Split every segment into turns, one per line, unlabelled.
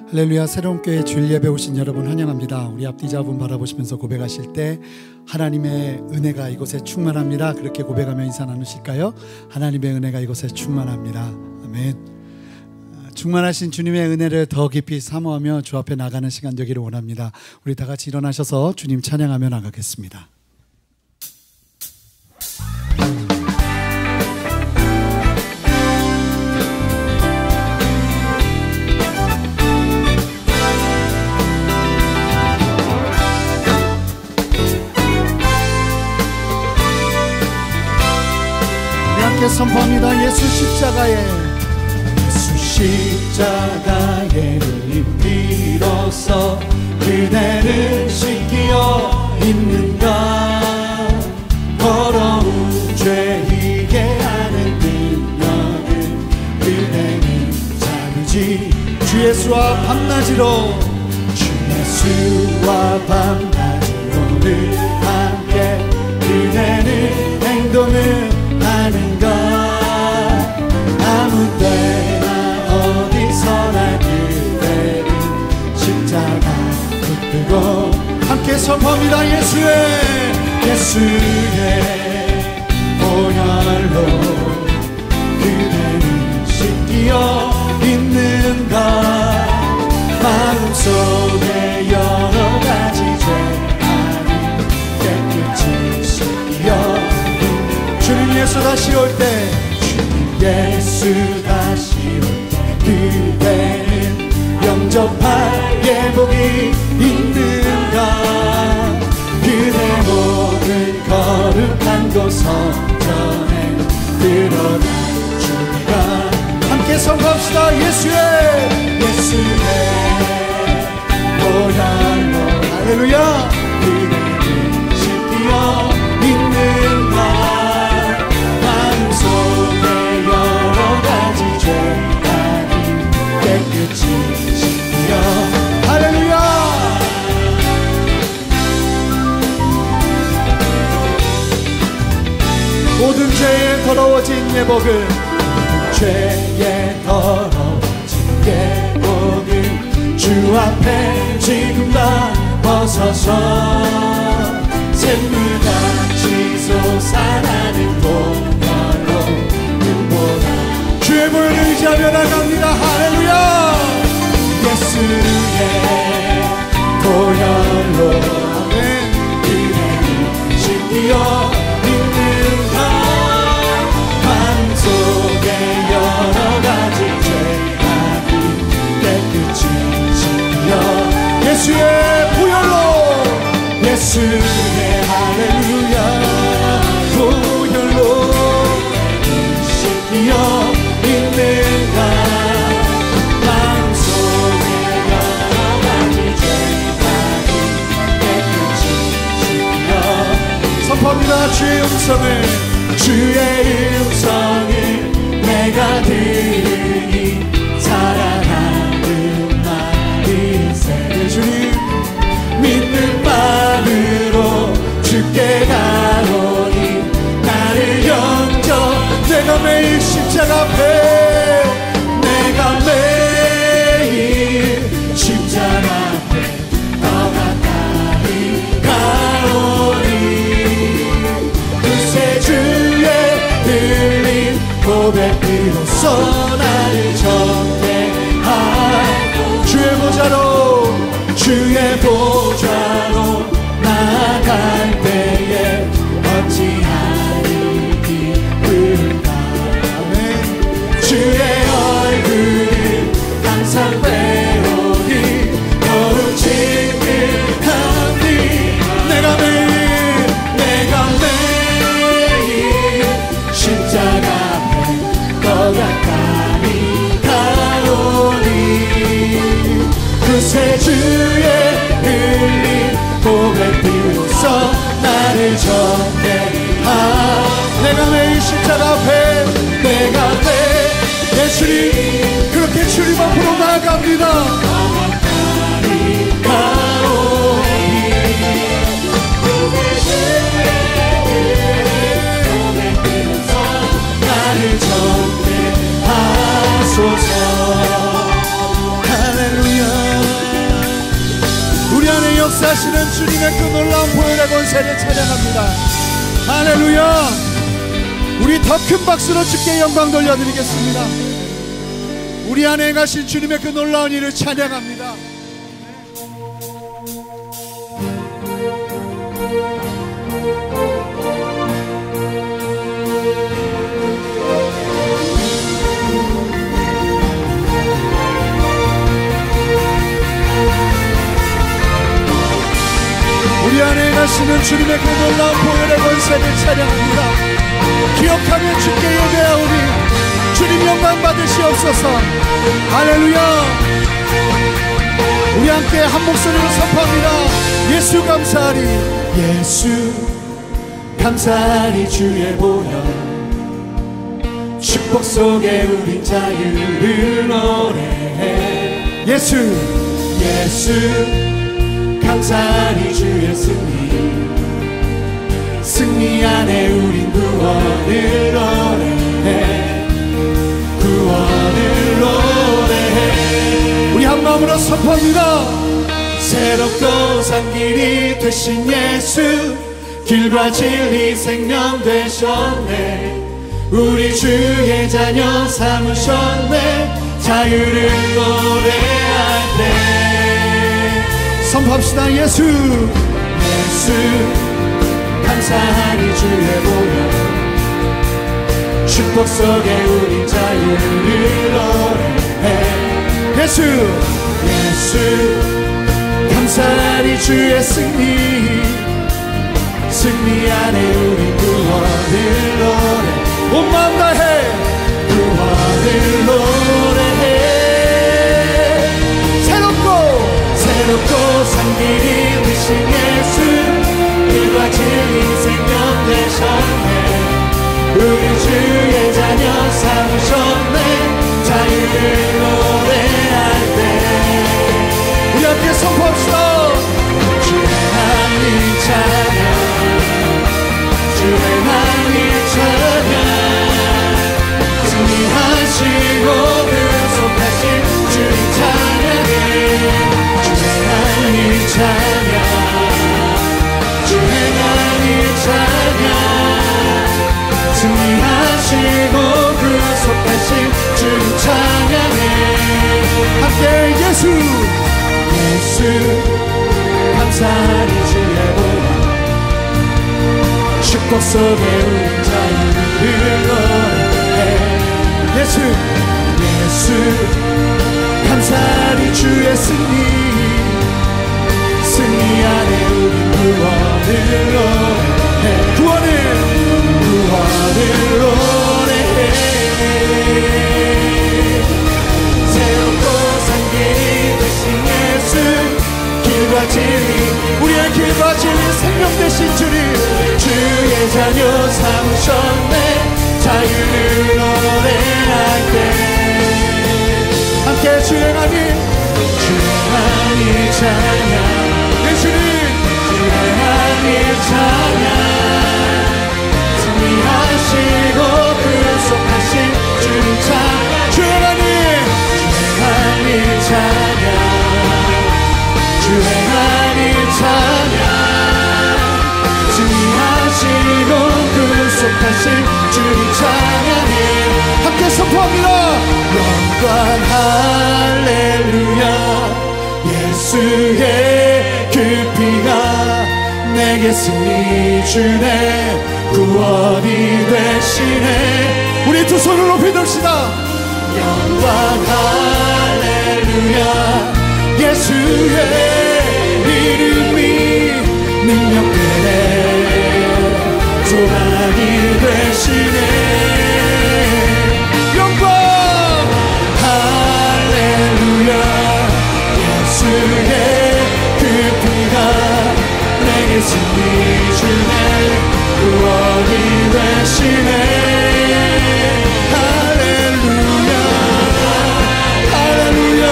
할렐루야. 새로운 교회 주일 예배 오신 여러분 환영합니다. 우리 앞뒤 잡은 바라보시면서 고백하실 때 하나님의 은혜가 이곳에 충만합니다. 그렇게 고백하며 인사 나누실까요? 하나님의 은혜가 이곳에 충만합니다. 아멘. 충만하신 주님의 은혜를 더 깊이 사모하며 주 앞에 나가는 시간 되기를 원합니다. 우리 다 같이 일어나셔서 주님 찬양하며 나가겠습니다. 함께 선포합니다. 예수 십자가의 힘비로써 그대를 씻기어 있는가. 더러운 죄이게 하는 능력은 그대는 자르지. 주 예수와 밤낮으로 늘 함께 그대는 행동을 하는가. 아무 때나 어디서나 그대를 십자가 붙들고 함께 선포합니다. 예수의 보혈로 그대를 씻기어 있는가. 마음속에 여러 가지 죄악을 깨끗이 씻기어. 주님 예수 다시 올 때, 주님 예수 다시 올 때 그대는 영접할 예복이 있는가. 그대 모든 거룩한 곳 성전에 들어갈 주가. 함께 선포합시다. 예수의 보혈로 할렐루야 그대를 씻기어 있는가. 할렐루야. 모든 죄에 더러워진 예복을 주 앞에 지금 다 벗어서 샘물같이 솟아나는 보혈로 눈보라 주의 보혈을 의지하며 나갑니다. 할렐루야. 예수의 보혈로 그대를 씻기어 있는가. 마음속에 여러 가지 죄악이 깨끗이 씻기어 예수의 할렐루야 보혈로 씻기어 있는가. 선포합니다. 주의 음성을 내가 들으니 사랑하는 말이세. 주님 믿는 마음으로 주께 가오니 나를 영접. 내가 매일 십자가 앞에 십자가 앞에 더 가까이 가오니 주의 흘린 고백으로써 나를 전대하고 주의 보좌로 나아갈 때에 어찌하리 기쁠까. 주의 얼굴을 항상 배우니 더욱 친근하니 내가 매일 십자가 앞에 더 가까이 가오니 그새 주의 흘린 고백으로써 나를 전대하. 내가 매일 십자가 앞에 예수님 그렇게 주님 앞으로 나아갑니다. 가오니 나를 전대하소서. 할렐루야. 역사하시는 주님의 그 놀라운 보혈의 권세를 찬양합니다. 할렐루야. 우리 더 큰 박수로 주께 영광 돌려드리겠습니다. 우리 안에 가신 주님의 그 놀라운 일을 찬양합니다. 우리 안에 가시는 주님의 그 놀라운 보혈의 권세를 찬양합니다. 기억하며 주께 예배하오니 주님 영광 받으시옵소서. 할렐루야. 우리 함께 한 목소리로 선포합니다. 예수 감사하리. 예수 감사하리. 주의 보혈 축복 속에 우린 자유를 노래해. 예수 감사하리. 주의 승리 안에 우린 구원을 노래해. 구원을 노래해. 우리 한 마음으로 선포합니다. 새롭고 산 길이 되신 예수, 길과 진리 생명 되셨네. 우리 주의 자녀 삼으셨네. 자유를 노래할 때 선포합시다. 예수 감사하니 주의 보혈 축복 속에 우린 자유를 노래해. 예수 감사하니 주의 승리 안에 우린 구원을 노래. 온 마음 다해 구원을 노래해. 새롭고 산 길이 되신 예수, 길과 진리 생명 되셨네. 우리 주의 자녀 삼으셨네. 자유를 노래할 때 우리 함께 선포합시다. 주의 하나님 찬양, 주의 하나님 찬양. 승리하시고 구속하신 주님 찬양해. 주의 찬양, 주의 하나님 찬양. 승리하시고 구속하신 주님 찬양해. 함께 예수 감사하니 주의 보혈 축복 속에 우린 자유를 노래해. 예수 감사하니 주의 승리 안에 우린 구원을 노래해. 구원을 노래해. 새롭고 산 길이 되신 예수, 길과 진리 우리의 길과 진리 생명 되신 주님, 주의 자녀 삼으셨네. 자유를 노래할 때 함께 주의 하나님 찬양. 예수님 주의 하나님 찬양. 승리하시고 구속하신 주님 찬양. 주의 하나님 찬양. 주의 하나님 찬양. 승리하시고 구속하신 주님 찬양해. 함께 선포합니다. 영광 할렐루야. 예수의 그 피가 내게 승리 주네. 구원이 되시네. 우리 두 손을 높이 듭시다. 영광 할렐루야. 예수의 이름이 능력되네. 소망이 되시네. 영광 할렐루야. 예수의 그 피가 내게 승리 주네. 구원이 되시네. 할렐루야. 할렐루야.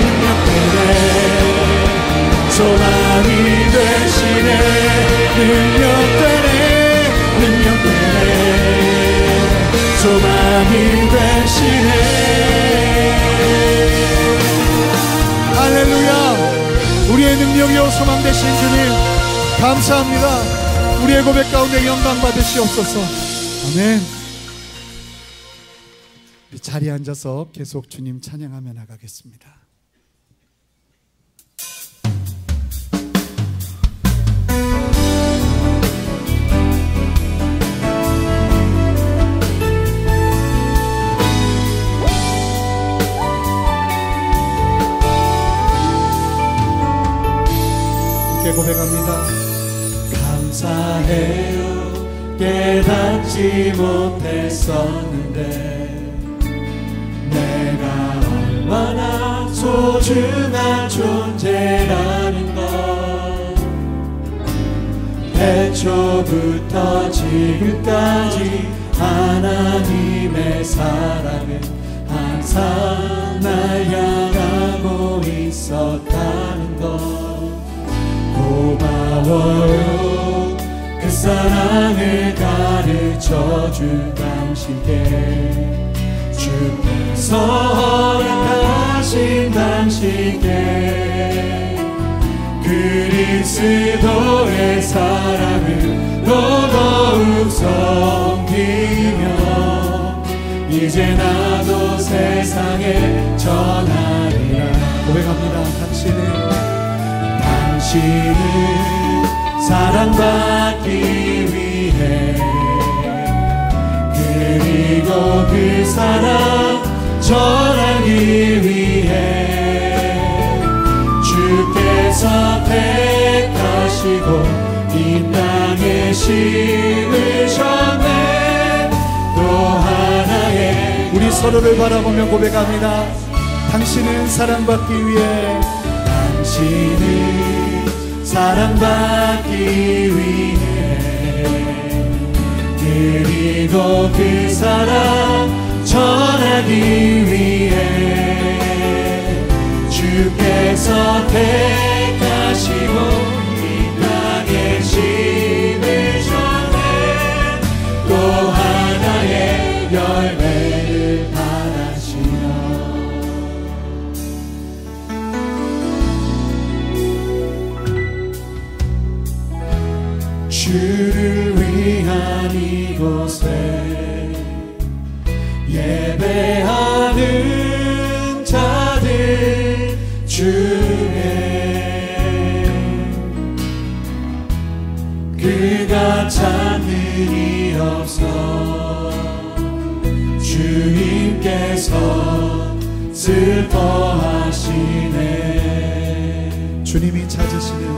능력되네. 소망이 되시네. 소망 되신 주님 감사합니다. 우리의 고백 가운데 영광 받으시옵소서. 아멘. 우리 자리에 앉아서 계속 주님 찬양하며 나가겠습니다. 고백합니다.
감사해요. 깨닫지 못했었는데 내가 얼마나 소중한 존재라는 걸 태초부터 지금까지 하나님의 사랑은 항상 날 향하고 있었다는 걸 고마워요. 그 사랑을 가르쳐준 당신께 주께서 허락하신 당신께 그리스도의 사랑으로 더욱 섬기며 이제 나도 세상에 전하리라.
고백합니다.
당신은 사랑받기 위해 그리고 그 사랑 전하기 위해 주께서 택하시고 이 땅에 심으셨네. 또 하나의
우리 서로를 바라보며 고백합니다. 당신은 사랑받기 위해
당신은 사랑받기 위해 그리고 그 사랑 전하기 위해 주께서 택하시고 이 땅에 심으셨네. 또 하나의 열매를 바라시며 주를 위한 이곳에 예배하는 자들 중에 그가 찾는 이 없어 주님께서 슬퍼하시네.
주님이 찾으시는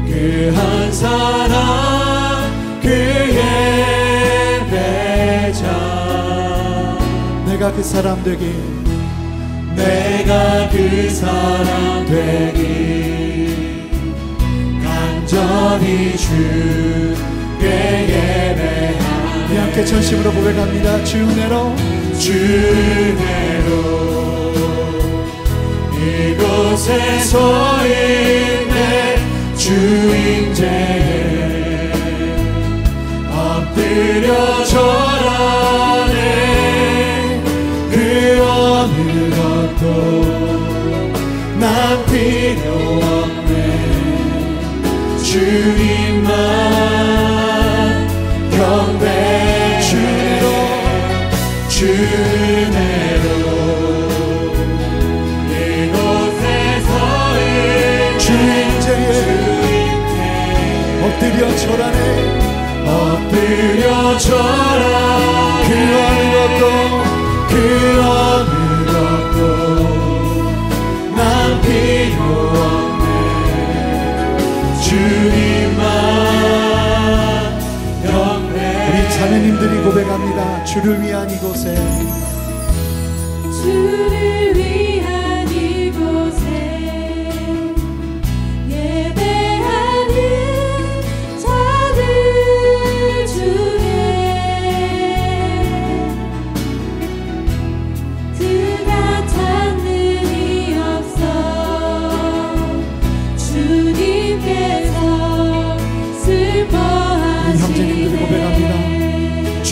그 한 사람 그의 배자 내가 그 사람 되길
간절히 주께 예배하네.
우리 함께 전심으로 고백합니다. 주 은혜로
이곳에서 있네. 주 임재에 엎드려 절하네. 그 어느 것도 난 필요 없네. 주님만 경배 주 은혜로
엎드려 절하네.
엎드려 절하. 그 어느 것도 난 필요 없네. 주님만 경배.
우리 자매님들이 고백합니다. 주를 위한 이곳에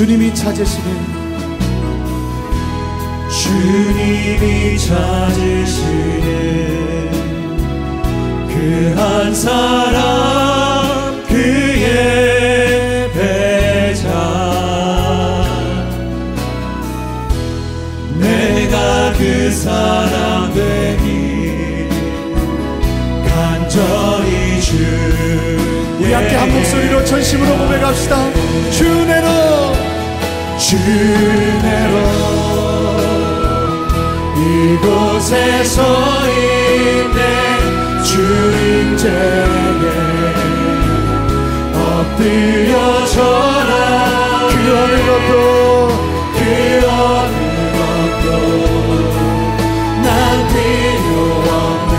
주님이 찾으시는
주님이 찾으시네 그 한 사람 그의 배자 내가 그 사람 되니 간절히 주
우리 함께 한 목소리로 전심으로 고백합시다. 주내로
이곳에 서 있네 주님께에 엎드려 절하 그 어느 것도 난 필요 없네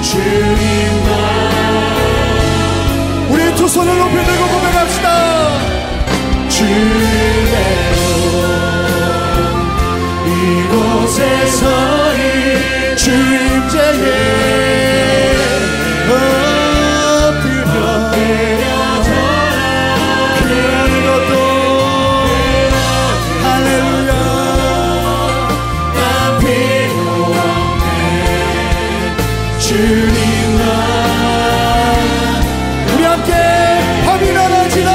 주님만
우리 두 손을 높이 들고 고백합시다.
주내로 이곳에 서이 주임제에 엎드려져라 그 어느 것도 할렐루야 난 필요 없네 주님만
우리 함께 밤이나 낮이나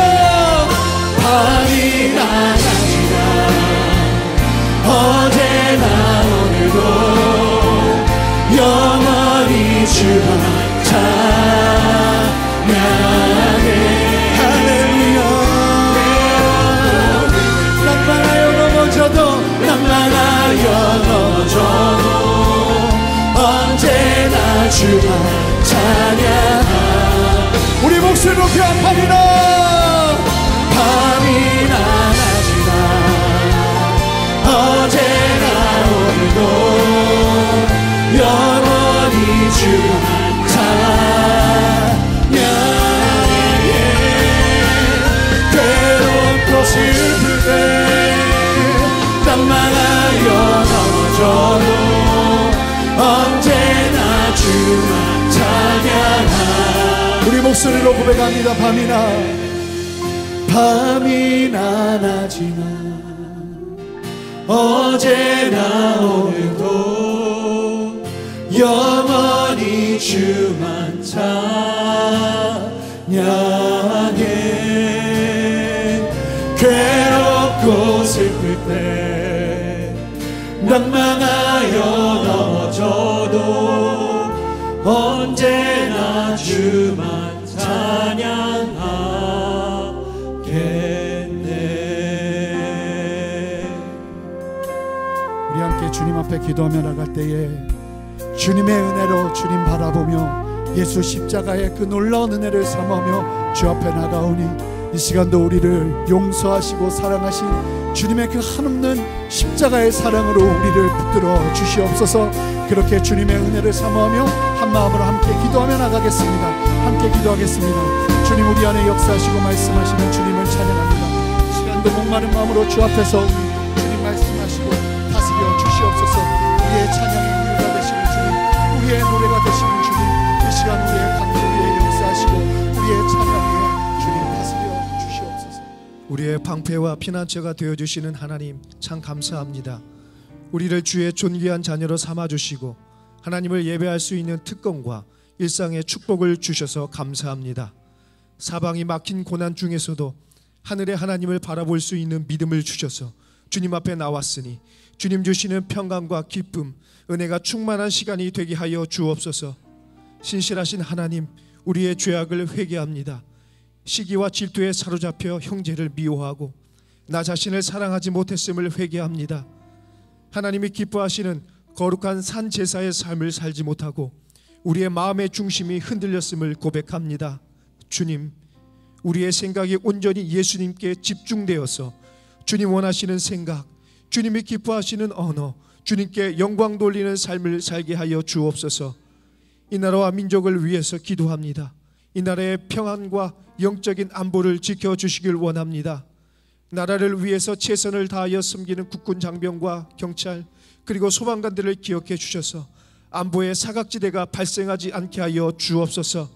밤이나 낮이나 어제나 오늘도 영원히 주만 찬양해 할렐루야 낭만하여 넘어져도 언제나 주만 찬양하
우리 목소리 높여 밤이나
낮이나 어제나 오늘도 영원히 주만 찬양해 괴롭고 슬플 때 낭만하여 넘어져도 언제나 주만 찬양하
우리 목소리로 고백합니다.
밤이나 낮이나 어제나 오늘도 영원히 주만 찬양해 괴롭고 슬플 때 낭망하여 넘어져도 언제나 주만 찬양하겠네.
우리 함께 주님 앞에 기도하며 나갈 때에 주님의 은혜로 주님 바라보며 예수 십자가의 그 놀라운 은혜를 삼으며 주 앞에 나가오니 이 시간도 우리를 용서하시고 사랑하신 주님의 그 한없는 십자가의 사랑으로 우리를 붙들어 주시옵소서. 그렇게 주님의 은혜를 사모하며 한 마음으로 함께 기도하며 나가겠습니다. 함께 기도하겠습니다. 주님 우리 안에 역사하시고 말씀하시는 주님을 찬양합니다. 시간도 목마른 마음으로 주 앞에 서 주님 말씀하시고 다스려 주시옵소서. 우리의 찬양의 이유가 되시는 주님, 우리의 노래가 되시는 주님, 이 시간 우리의 강도 위에 역사하시고 우리의 찬양 위에 주님 다스려 주시옵소서.
우리의 방패와 피난처가 되어주시는 하나님 참 감사합니다. 우리를 주의 존귀한 자녀로 삼아주시고 하나님을 예배할 수 있는 특권과 일상의 축복을 주셔서 감사합니다. 사방이 막힌 고난 중에서도 하늘의 하나님을 바라볼 수 있는 믿음을 주셔서 주님 앞에 나왔으니 주님 주시는 평강과 기쁨, 은혜가 충만한 시간이 되게 하여 주옵소서. 신실하신 하나님, 우리의 죄악을 회개합니다. 시기와 질투에 사로잡혀 형제를 미워하고 나 자신을 사랑하지 못했음을 회개합니다. 하나님이 기뻐하시는 거룩한 산 제사의 삶을 살지 못하고 우리의 마음의 중심이 흔들렸음을 고백합니다. 주님, 우리의 생각이 온전히 예수님께 집중되어서 주님 원하시는 생각, 주님이 기뻐하시는 언어, 주님께 영광 돌리는 삶을 살게 하여 주옵소서. 이 나라와 민족을 위해서 기도합니다. 이 나라의 평안과 영적인 안보를 지켜주시길 원합니다. 나라를 위해서 최선을 다하여 섬기는 국군 장병과 경찰 그리고 소방관들을 기억해 주셔서 안보의 사각지대가 발생하지 않게 하여 주옵소서.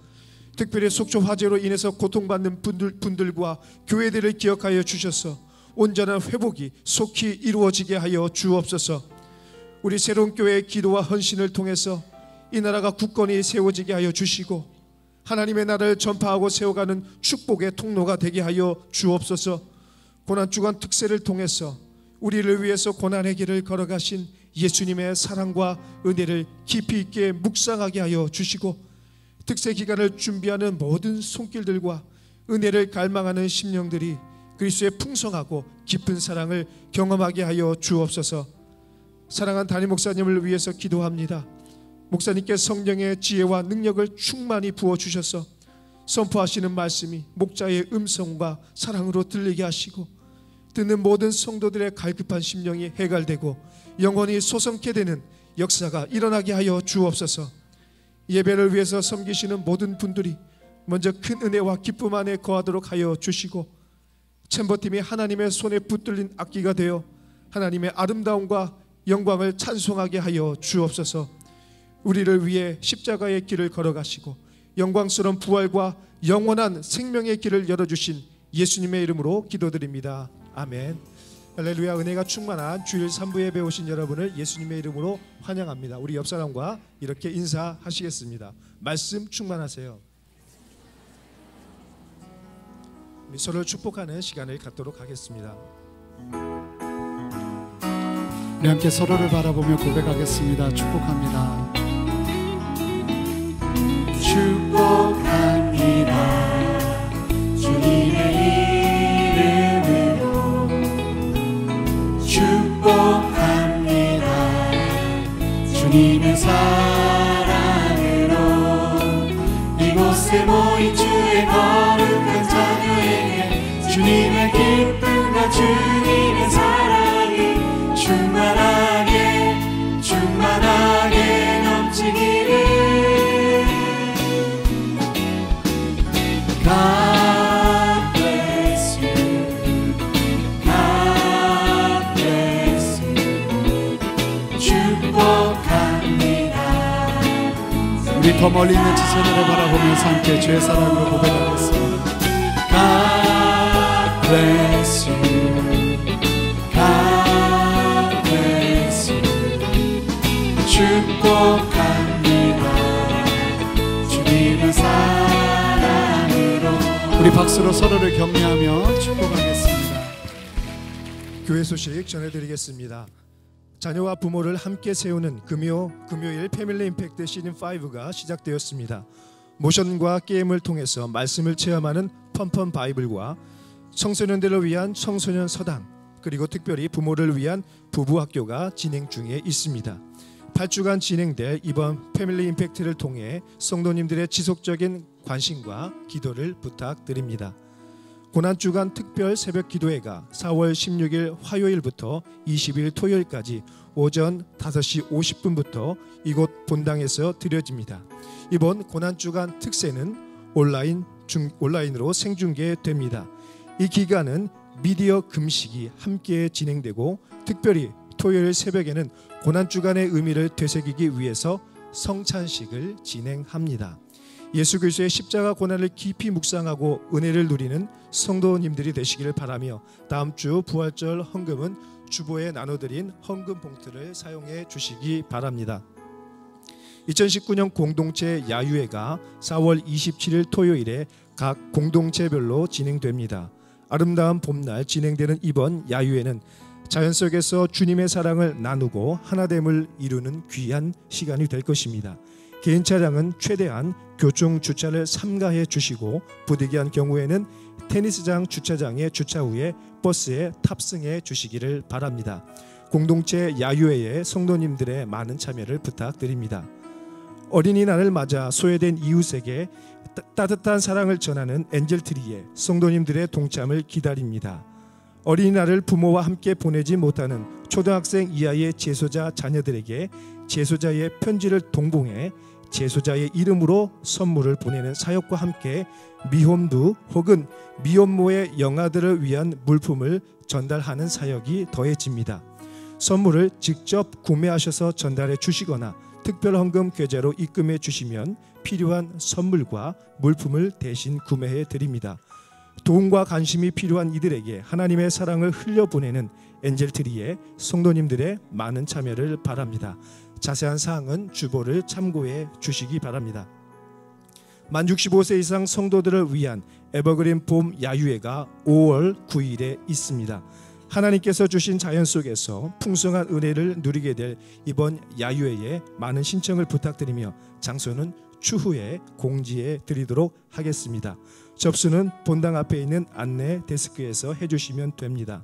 특별히 속초 화재로 인해서 고통받는 분들과 교회들을 기억하여 주셔서 온전한 회복이 속히 이루어지게 하여 주옵소서. 우리 새로운 교회의 기도와 헌신을 통해서 이 나라가 굳건히 세워지게 하여 주시고 하나님의 나라를 전파하고 세워가는 축복의 통로가 되게 하여 주옵소서. 고난주간 특세를 통해서 우리를 위해서 고난의 길을 걸어가신 예수님의 사랑과 은혜를 깊이 있게 묵상하게 하여 주시고 특세 기간을 준비하는 모든 손길들과 은혜를 갈망하는 심령들이 그리스도의 풍성하고 깊은 사랑을 경험하게 하여 주옵소서. 사랑한 담임 목사님을 위해서 기도합니다. 목사님께 성령의 지혜와 능력을 충만히 부어주셔서 선포하시는 말씀이 목자의 음성과 사랑으로 들리게 하시고 듣는 모든 성도들의 갈급한 심령이 해갈되고 영혼이 소성케 되는 역사가 일어나게 하여 주옵소서. 예배를 위해서 섬기시는 모든 분들이 먼저 큰 은혜와 기쁨 안에 거하도록 하여 주시고 챔버팀이 하나님의 손에 붙들린 악기가 되어 하나님의 아름다움과 영광을 찬송하게 하여 주옵소서. 우리를 위해 십자가의 길을 걸어가시고 영광스러운 부활과 영원한 생명의 길을 열어주신 예수님의 이름으로 기도드립니다. 아멘. 할렐루야. 은혜가 충만한 주일 3부 예배 오신 여러분을 예수님의 이름으로 환영합니다. 우리 옆 사람과 이렇게 인사하시겠습니다. 말씀 충만하세요. 우리 서로를 축복하는 시간을 갖도록 하겠습니다.
우리 함께 서로를 바라보며 고백하겠습니다. 축복합니다.
축복합니다. 주님의 이름으로 축복합니다. 주님의 사랑으로 이곳에 모인 주의 거룩한 자녀에게 주님의 기쁨과 주님의 사랑이 충만하게 충만하게 넘치기를. God bless you. God bless you. 축복합니다.
우리 더 멀리 있는 지체들을 바라보면서 함께 주의 사랑으로 고백하겠습니다.
God bless you. God bless you. 축복합니다. 주님의 사랑으로.
우리 박수로 서로를 격려하며 축복하겠습니다.
교회 소식 전해드리겠습니다. 자녀와 부모를 함께 세우는 금요일 패밀리 임팩트 시즌5가 시작되었습니다. 모션과 게임을 통해서 말씀을 체험하는 펀펀 바이블과 청소년들을 위한 청소년 서당, 그리고 특별히 부모를 위한 부부학교가 진행 중에 있습니다. 8주간 진행될 이번 패밀리 임팩트를 통해 성도님들의 지속적인 관심과 기도를 부탁드립니다. 고난주간 특별 새벽 기도회가 4월 16일 화요일부터 20일 토요일까지 오전 5시 50분부터 이곳 본당에서 드려집니다. 이번 고난주간 특세는 온라인으로 생중계됩니다. 이 기간은 미디어 금식이 함께 진행되고 특별히 토요일 새벽에는 고난주간의 의미를 되새기기 위해서 성찬식을 진행합니다. 예수 그리스도의 십자가 고난을 깊이 묵상하고 은혜를 누리는 성도님들이 되시기를 바라며 다음 주 부활절 헌금은 주보에 나눠드린 헌금 봉투를 사용해 주시기 바랍니다. 2019년 공동체 야유회가 4월 27일 토요일에 각 공동체별로 진행됩니다. 아름다운 봄날 진행되는 이번 야유회는 자연 속에서 주님의 사랑을 나누고 하나됨을 이루는 귀한 시간이 될 것입니다. 개인 차량은 최대한 교총 주차를 삼가해 주시고 부득이한 경우에는 테니스장 주차장의 주차 후에 버스에 탑승해 주시기를 바랍니다. 공동체 야유회에 성도님들의 많은 참여를 부탁드립니다. 어린이날을 맞아 소외된 이웃에게 따뜻한 사랑을 전하는 엔젤트리에 성도님들의 동참을 기다립니다. 어린이날을 부모와 함께 보내지 못하는 초등학생 이하의 재소자 자녀들에게 재소자의 편지를 동봉해 재소자의 이름으로 선물을 보내는 사역과 함께 미혼부 혹은 미혼모의 영아들을 위한 물품을 전달하는 사역이 더해집니다. 선물을 직접 구매하셔서 전달해 주시거나 특별헌금 계좌로 입금해 주시면 필요한 선물과 물품을 대신 구매해 드립니다. 도움과 관심이 필요한 이들에게 하나님의 사랑을 흘려보내는 엔젤트리의 성도님들의 많은 참여를 바랍니다. 자세한 사항은 주보를 참고해 주시기 바랍니다. 만 65세 이상 성도들을 위한 에버그린 봄 야유회가 5월 9일에 있습니다. 하나님께서 주신 자연 속에서 풍성한 은혜를 누리게 될 이번 야유회에 많은 신청을 부탁드리며 장소는 추후에 공지해 드리도록 하겠습니다. 접수는 본당 앞에 있는 안내 데스크에서 해주시면 됩니다.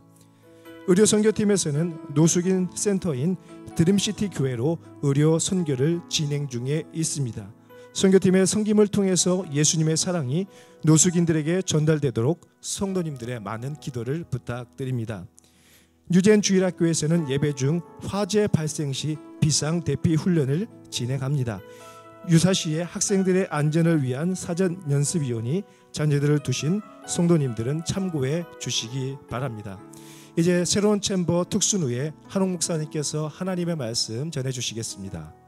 의료 선교팀에서는 노숙인 센터인 드림시티 교회로 의료 선교를 진행 중에 있습니다. 선교팀의 섬김을 통해서 예수님의 사랑이 노숙인들에게 전달되도록 성도님들의 많은 기도를 부탁드립니다. 뉴젠 주일학교에서는 예배 중 화재 발생 시 비상 대피 훈련을 진행합니다. 유사시에 학생들의 안전을 위한 사전 연습위원이 자녀들을 두신 성도님들은 참고해 주시기 바랍니다. 이제 새로운 챔버 특순후에 한옥 목사님께서 하나님의 말씀 전해 주시겠습니다.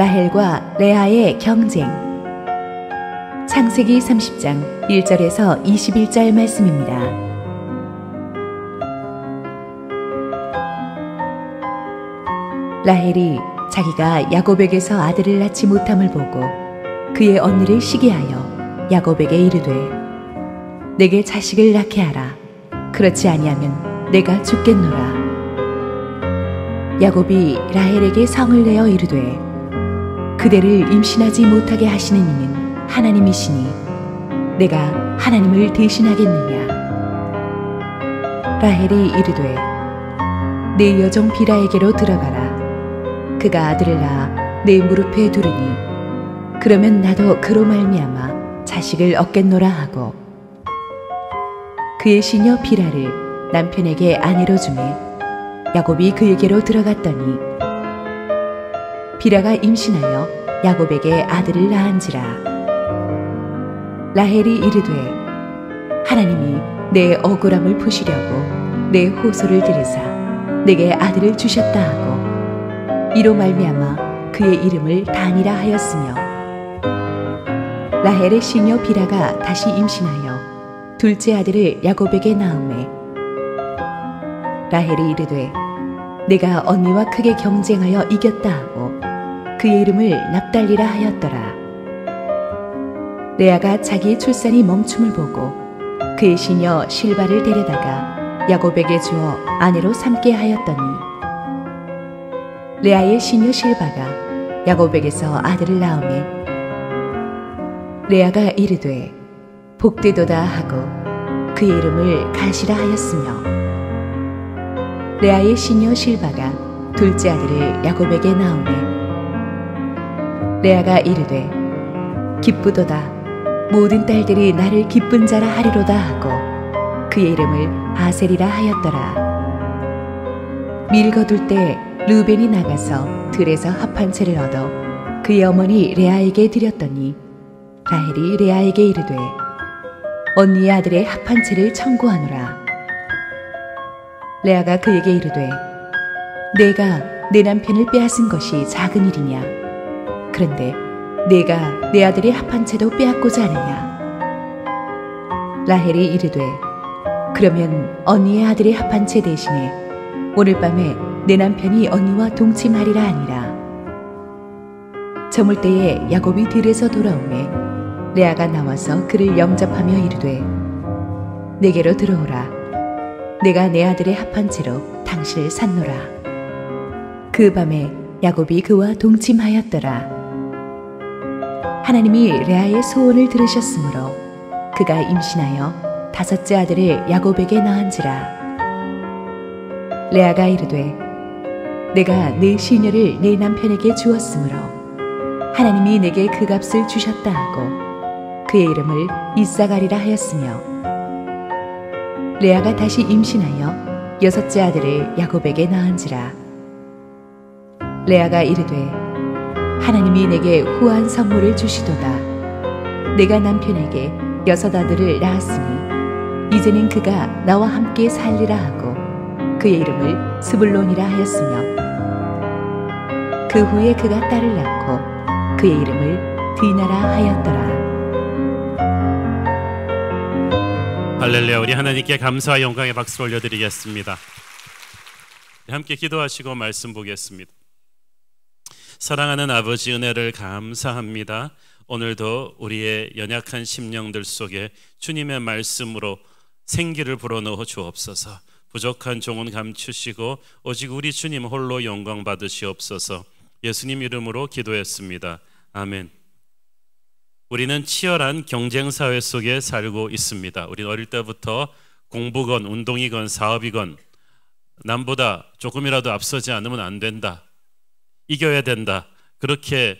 라헬과 레아의 경쟁. 창세기 30장 1절에서 21절 말씀입니다. 라헬이 자기가 야곱에게서 아들을 낳지 못함을 보고 그의 언니를 시기하여 야곱에게 이르되 내게 자식을 낳게 하라. 그렇지 아니하면 내가 죽겠노라. 야곱이 라헬에게 성을 내어 이르되 그대를 임신하지 못하게 하시는 이는 하나님이시니 내가 하나님을 대신하겠느냐. 라헬이 이르되 내 여종 비라에게로 들어가라. 그가 아들을 낳아 내 무릎에 두르니 그러면 나도 그로 말미암아 자식을 얻겠노라 하고 그의 시녀 비라를 남편에게 아내로 주매 야곱이 그에게로 들어갔더니 비라가 임신하여 야곱에게 아들을 낳은지라. 라헬이 이르되 하나님이 내 억울함을 푸시려고 내 호소를 들으사 내게 아들을 주셨다 하고 이로 말미암아 그의 이름을 단이라 하였으며 라헬의 시녀 비라가 다시 임신하여 둘째 아들을 야곱에게 낳으매 라헬이 이르되 내가 언니와 크게 경쟁하여 이겼다 하고 그의 이름을 납달리라 하였더라. 레아가 자기의 출산이 멈춤을 보고 그의 시녀 실바를 데려다가 야곱에게 주어 아내로 삼게 하였더니 레아의 시녀 실바가 야곱에게서 아들을 낳으매 레아가 이르되 복되도다 하고 그의 이름을 가시라 하였으며 레아의 시녀 실바가 둘째 아들을 야곱에게 낳으매 레아가 이르되 기쁘도다 모든 딸들이 나를 기쁜 자라 하리로다 하고 그의 이름을 아셀이라 하였더라. 밀 거둘 때 르벤이 나가서 들에서 합 한 채를 얻어 그의 어머니 레아에게 드렸더니 라헬이 레아에게 이르되 언니의 아들의 합 한 채를 청구하노라. 레아가 그에게 이르되 내가 내 남편을 빼앗은 것이 작은 일이냐. 그런데 내가 내 아들의 합 한 채도 빼앗고자 하느냐. 라헬이 이르되 그러면 언니의 아들의 합 한 채 대신에 오늘 밤에 내 남편이 언니와 동침하리라 하니라. 저물 때에 야곱이 들에서 돌아오매 레아가 나와서 그를 영접하며 이르되 내게로 들어오라. 내가 내 아들의 합 한 채로 당신을 샀노라. 그 밤에 야곱이 그와 동침하였더라. 하나님이 레아의 소원을 들으셨으므로 그가 임신하여 다섯째 아들을 야곱에게 낳은지라. 레아가 이르되 내가 내 시녀를 내 남편에게 주었으므로 하나님이 내게 그 값을 주셨다 하고 그의 이름을 이사가리라 하였으며 레아가 다시 임신하여 여섯째 아들을 야곱에게 낳은지라. 레아가 이르되 하나님이 내게 후한 선물을 주시도다. 내가 남편에게 여섯 아들을 낳았으니 이제는 그가 나와 함께 살리라 하고 그의 이름을 스불론이라 하였으며 그 후에 그가 딸을 낳고 그의 이름을 디나라 하였더라.
할렐루야. 우리 하나님께 감사와 영광의 박수를 올려드리겠습니다. 함께 기도하시고 말씀 보겠습니다. 사랑하는 아버지, 은혜를 감사합니다. 오늘도 우리의 연약한 심령들 속에 주님의 말씀으로 생기를 불어넣어 주옵소서. 부족한 종은 감추시고 오직 우리 주님 홀로 영광 받으시옵소서. 예수님 이름으로 기도했습니다. 아멘. 우리는 치열한 경쟁 사회 속에 살고 있습니다. 우리는 어릴 때부터 공부건 운동이건 사업이건 남보다 조금이라도 앞서지 않으면 안 된다, 이겨야 된다, 그렇게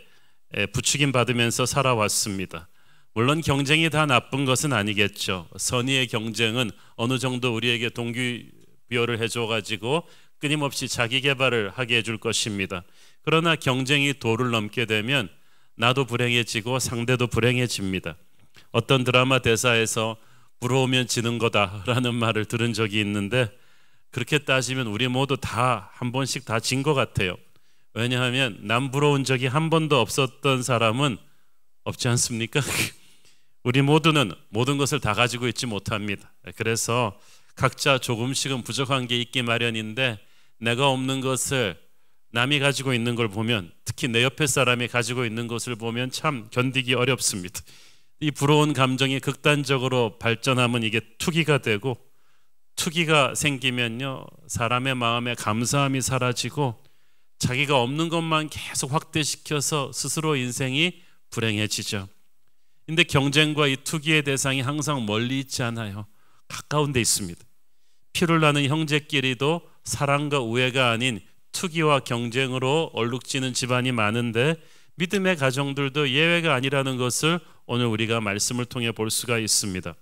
부추김 받으면서 살아왔습니다. 물론 경쟁이 다 나쁜 것은 아니겠죠. 선의의 경쟁은 어느 정도 우리에게 동기부여를 해줘가지고 끊임없이 자기 개발을 하게 해줄 것입니다. 그러나 경쟁이 도를 넘게 되면 나도 불행해지고 상대도 불행해집니다. 어떤 드라마 대사에서 부러우면 지는 거다라는 말을 들은 적이 있는데, 그렇게 따지면 우리 모두 다 한 번씩 다 진 것 같아요. 왜냐하면 남 부러운 적이 한 번도 없었던 사람은 없지 않습니까? 우리 모두는 모든 것을 다 가지고 있지 못합니다. 그래서 각자 조금씩은 부족한 게 있기 마련인데, 내가 없는 것을 남이 가지고 있는 걸 보면, 특히 내 옆에 사람이 가지고 있는 것을 보면 참 견디기 어렵습니다. 이 부러운 감정이 극단적으로 발전하면 이게 투기가 되고, 투기가 생기면요, 사람의 마음에 감사함이 사라지고 자기가 없는 것만 계속 확대시켜서 스스로 인생이 불행해지죠. 근데 경쟁과 이 투기의 대상이 항상 멀리 있지 않아요. 가까운 데 있습니다. 피를 나는 형제끼리도 사랑과 우애가 아닌 투기와 경쟁으로 얼룩지는 집안이 많은데, 믿음의 가정들도 예외가 아니라는 것을 오늘 우리가 말씀을 통해 볼 수가 있습니다.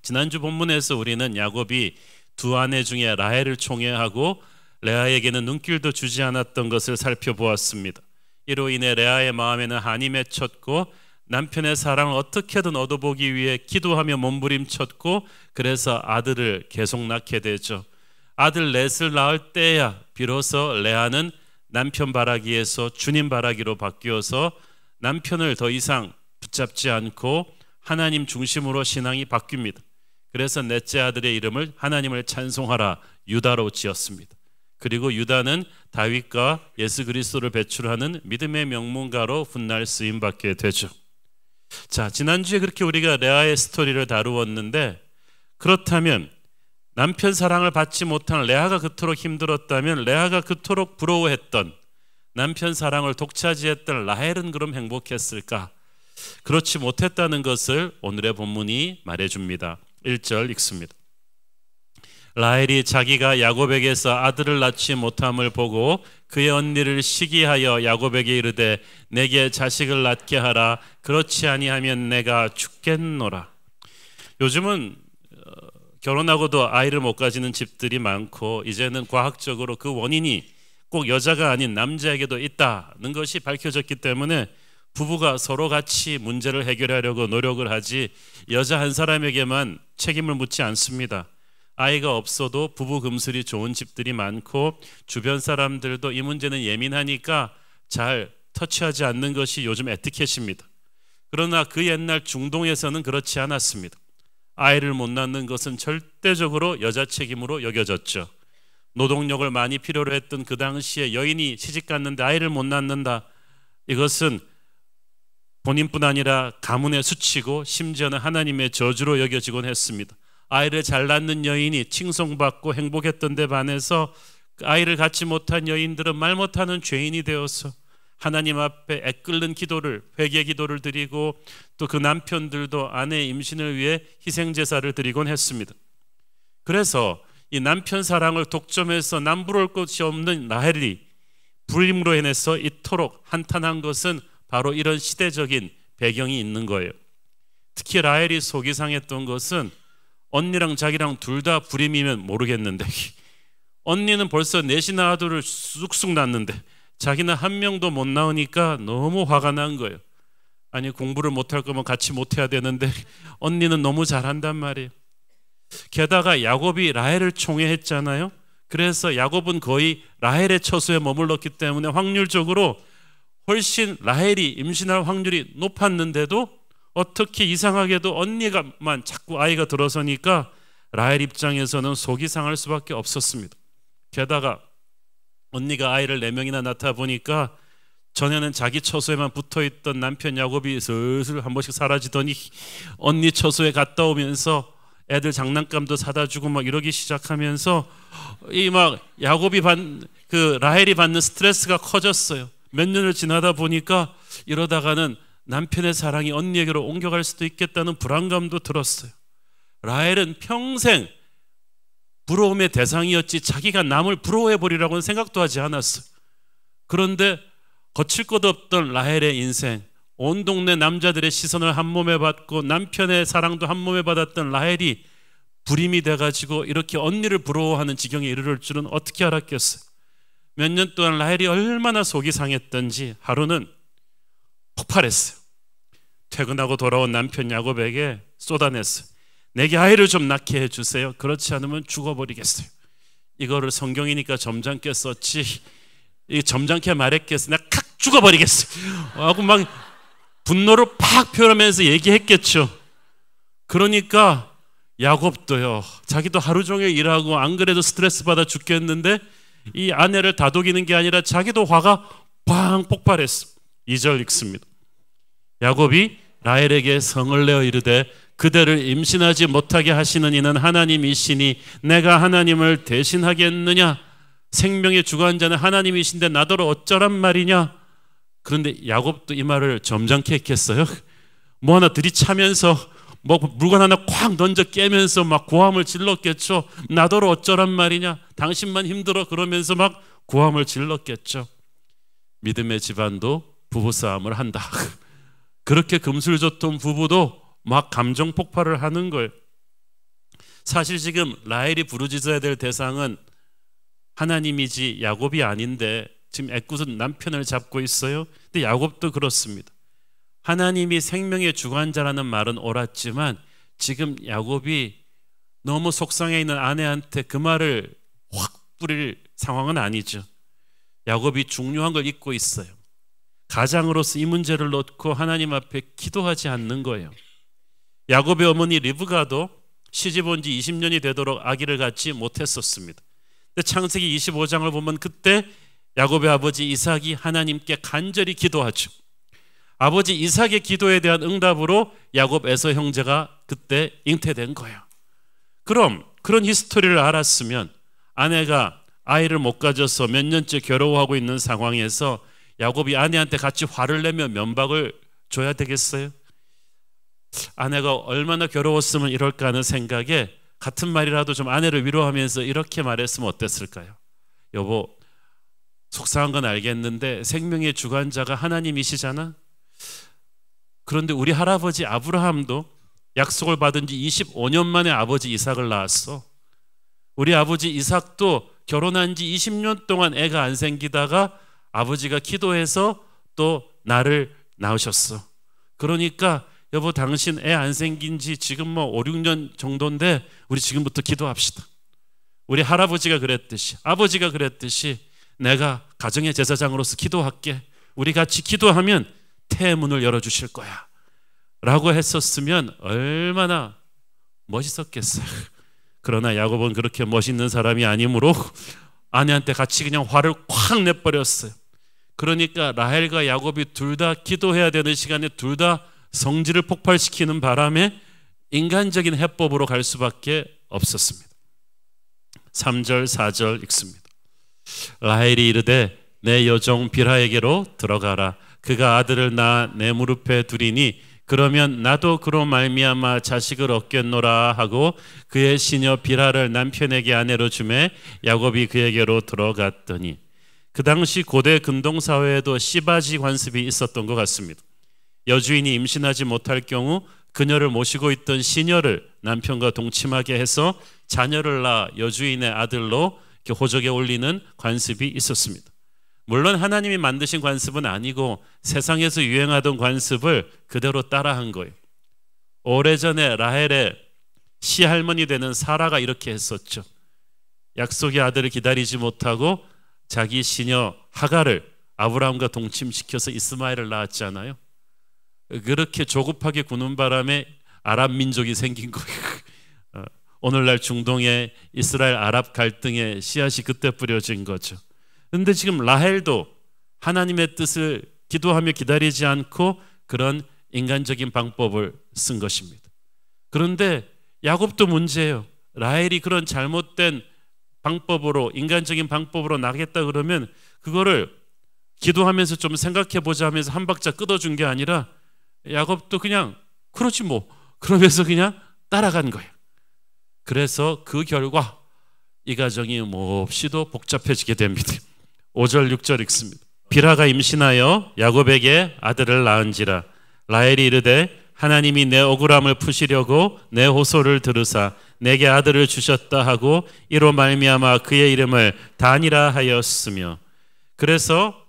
지난주 본문에서 우리는 야곱이 두 아내 중에 라헬을 총애하고 레아에게는 눈길도 주지 않았던 것을 살펴보았습니다. 이로 인해 레아의 마음에는 한이 맺혔고, 남편의 사랑을 어떻게든 얻어보기 위해 기도하며 몸부림쳤고, 그래서 아들을 계속 낳게 되죠. 아들 넷을 낳을 때야 비로소 레아는 남편 바라기에서 주님 바라기로 바뀌어서 남편을 더 이상 붙잡지 않고 하나님 중심으로 신앙이 바뀝니다. 그래서 넷째 아들의 이름을 하나님을 찬송하라 유다로 지었습니다. 그리고 유다는 다윗과 예수 그리스도를 배출하는 믿음의 명문가로 훗날 쓰임받게 되죠. 자, 지난주에 그렇게 우리가 레아의 스토리를 다루었는데, 그렇다면 남편 사랑을 받지 못한 레아가 그토록 힘들었다면, 레아가 그토록 부러워했던 남편 사랑을 독차지했던 라헬은 그럼 행복했을까? 그렇지 못했다는 것을 오늘의 본문이 말해줍니다. 1절 읽습니다. 라헬이 자기가 야곱에게서 아들을 낳지 못함을 보고 그의 언니를 시기하여 야곱에게 이르되 내게 자식을 낳게 하라. 그렇지 아니하면 내가 죽겠노라. 요즘은 결혼하고도 아이를 못 가지는 집들이 많고, 이제는 과학적으로 그 원인이 꼭 여자가 아닌 남자에게도 있다는 것이 밝혀졌기 때문에 부부가 서로 같이 문제를 해결하려고 노력을 하지, 여자 한 사람에게만 책임을 묻지 않습니다. 아이가 없어도 부부 금슬이 좋은 집들이 많고, 주변 사람들도 이 문제는 예민하니까 잘 터치하지 않는 것이 요즘 에티켓입니다. 그러나 그 옛날 중동에서는 그렇지 않았습니다. 아이를 못 낳는 것은 절대적으로 여자 책임으로 여겨졌죠. 노동력을 많이 필요로 했던 그 당시에 여인이 시집 갔는데 아이를 못 낳는다, 이것은 본인뿐 아니라 가문의 수치고 심지어는 하나님의 저주로 여겨지곤 했습니다. 아이를 잘 낳는 여인이 칭송받고 행복했던 데 반해서 아이를 갖지 못한 여인들은 말 못하는 죄인이 되어서 하나님 앞에 애끓는 기도를, 회개 기도를 드리고, 또 그 남편들도 아내의 임신을 위해 희생제사를 드리곤 했습니다. 그래서 이 남편 사랑을 독점해서 남부러울 것이 없는 라헬이 불임으로 인해서 이토록 한탄한 것은 바로 이런 시대적인 배경이 있는 거예요. 특히 라헬이 속이 상했던 것은, 언니랑 자기랑 둘 다 불임이면 모르겠는데 언니는 벌써 넷이나 아들을 쑥쑥 낳는데 자기는 한 명도 못 낳으니까 너무 화가 난 거예요. 아니, 공부를 못할 거면 같이 못해야 되는데 언니는 너무 잘한단 말이에요. 게다가 야곱이 라헬을 총애했잖아요. 그래서 야곱은 거의 라헬의 처소에 머물렀기 때문에 확률적으로 훨씬 라헬이 임신할 확률이 높았는데도 어떻게 이상하게도 언니가만 자꾸 아이가 들어서니까 라헬 입장에서는 속이 상할 수밖에 없었습니다. 게다가 언니가 아이를 4명이나 낳다 보니까 전에는 자기 처소에만 붙어있던 남편 야곱이 슬슬 한 번씩 사라지더니 언니 처소에 갔다 오면서 애들 장난감도 사다 주고 막 이러기 시작하면서 이 막 야곱이 라헬이 받는 스트레스가 커졌어요. 몇 년을 지나다 보니까 이러다가는 남편의 사랑이 언니에게로 옮겨갈 수도 있겠다는 불안감도 들었어요. 라헬은 평생 부러움의 대상이었지 자기가 남을 부러워해버리라고는 생각도 하지 않았어요. 그런데 거칠 것 없던 라헬의 인생, 온 동네 남자들의 시선을 한 몸에 받고 남편의 사랑도 한 몸에 받았던 라헬이 불임이 돼가지고 이렇게 언니를 부러워하는 지경에 이르를 줄은 어떻게 알았겠어요. 몇 년 동안 라헬이 얼마나 속이 상했던지 하루는 폭발했어요. 퇴근하고 돌아온 남편 야곱에게 쏟아냈어요. 내게 아이를 좀 낳게 해주세요. 그렇지 않으면 죽어버리겠어요. 이거를 성경이니까 점잖게 썼지 이 점잖게 말했겠어. 내가 칵 죽어버리겠어 하고 막 분노를 팍 표현하면서 얘기했겠죠. 그러니까 야곱도요, 자기도 하루 종일 일하고 안 그래도 스트레스 받아 죽겠는데 이 아내를 다독이는 게 아니라 자기도 화가 팡 폭발했어. 2절 읽습니다. 야곱이 라헬에게 성을 내어 이르되 그대를 임신하지 못하게 하시는 이는 하나님이시니 내가 하나님을 대신하겠느냐? 생명의 주관자는 하나님이신데 나더러 어쩌란 말이냐? 그런데 야곱도 이 말을 점잖게 했겠어요? 뭐 하나 들이차면서 뭐 물건 하나 콱 던져 깨면서 막 고함을 질렀겠죠. 나더러 어쩌란 말이냐? 당신만 힘들어 그러면서 막 고함을 질렀겠죠. 믿음의 집안도 부부싸움을 한다. 그렇게 금술좋던 부부도 막 감정 폭발을 하는 거예요. 사실 지금 라헬이 부르짖어야 될 대상은 하나님이지 야곱이 아닌데 지금 애꿎은 남편을 잡고 있어요. 근데 야곱도 그렇습니다. 하나님이 생명의 주관자라는 말은 옳았지만 지금 야곱이 너무 속상해 있는 아내한테 그 말을 확 뿌릴 상황은 아니죠. 야곱이 중요한 걸 잊고 있어요. 가장으로서 이 문제를 놓고 하나님 앞에 기도하지 않는 거예요. 야곱의 어머니 리브가도 시집 온 지 20년이 되도록 아기를 갖지 못했었습니다. 근데 창세기 25장을 보면 그때 야곱의 아버지 이삭이 하나님께 간절히 기도하죠. 아버지 이삭의 기도에 대한 응답으로 야곱 에서 형제가 그때 잉태된 거예요. 그럼 그런 히스토리를 알았으면 아내가 아이를 못 가져서 몇 년째 괴로워하고 있는 상황에서 야곱이 아내한테 같이 화를 내며 면박을 줘야 되겠어요? 아내가 얼마나 괴로웠으면 이럴까 하는 생각에 같은 말이라도 좀 아내를 위로하면서 이렇게 말했으면 어땠을까요? 여보, 속상한 건 알겠는데 생명의 주관자가 하나님이시잖아. 그런데 우리 할아버지 아브라함도 약속을 받은 지 25년 만에 아버지 이삭을 낳았어. 우리 아버지 이삭도 결혼한 지 20년 동안 애가 안 생기다가 아버지가 기도해서 또 나를 낳으셨어. 그러니까 여보, 당신 애 안 생긴 지 지금 뭐 5, 6년 정도인데 우리 지금부터 기도합시다. 우리 할아버지가 그랬듯이, 아버지가 그랬듯이 내가 가정의 제사장으로서 기도할게. 우리 같이 기도하면 태의 문을 열어주실 거야 라고 했었으면 얼마나 멋있었겠어요. 그러나 야곱은 그렇게 멋있는 사람이 아니므로 아내한테 같이 그냥 화를 콱 내버렸어요. 그러니까 라헬과 야곱이 둘 다 기도해야 되는 시간에 둘 다 성질을 폭발시키는 바람에 인간적인 해법으로 갈 수밖에 없었습니다. 3절 4절 읽습니다. 라헬이 이르되 내 여종 빌하에게로 들어가라. 그가 아들을 낳아 내 무릎에 두리니 그러면 나도 그로 말미암아 자식을 얻겠노라 하고 그의 시녀 빌하를 남편에게 아내로 주매 야곱이 그에게로 들어갔더니, 그 당시 고대 근동사회에도 씨바지 관습이 있었던 것 같습니다. 여주인이 임신하지 못할 경우 그녀를 모시고 있던 시녀를 남편과 동침하게 해서 자녀를 낳아 여주인의 아들로 호적에 올리는 관습이 있었습니다. 물론 하나님이 만드신 관습은 아니고 세상에서 유행하던 관습을 그대로 따라한 거예요. 오래전에 라헬의 시할머니 되는 사라가 이렇게 했었죠. 약속의 아들을 기다리지 못하고 자기 시녀 하갈을 아브라함과 동침시켜서 이스마엘을 낳았잖아요. 그렇게 조급하게 구는 바람에 아랍 민족이 생긴 거예요. 오늘날 중동의 이스라엘 아랍 갈등의 씨앗이 그때 뿌려진 거죠. 그런데 지금 라헬도 하나님의 뜻을 기도하며 기다리지 않고 그런 인간적인 방법을 쓴 것입니다. 그런데 야곱도 문제예요. 라헬이 그런 잘못된 방법으로, 인간적인 방법으로 나겠다 그러면 그거를 기도하면서 좀 생각해 보자 하면서 한 박자 끊어준 게 아니라 야곱도 그냥 그렇지 뭐 그러면서 그냥 따라간 거예요. 그래서 그 결과 이 가정이 몹시도 복잡해지게 됩니다. 5절 6절 읽습니다. 빌하가 임신하여 야곱에게 아들을 낳은지라. 라헬이 이르되 하나님이 내 억울함을 푸시려고 내 호소를 들으사 내게 아들을 주셨다 하고 이로 말미암아 그의 이름을 단이라 하였으며. 그래서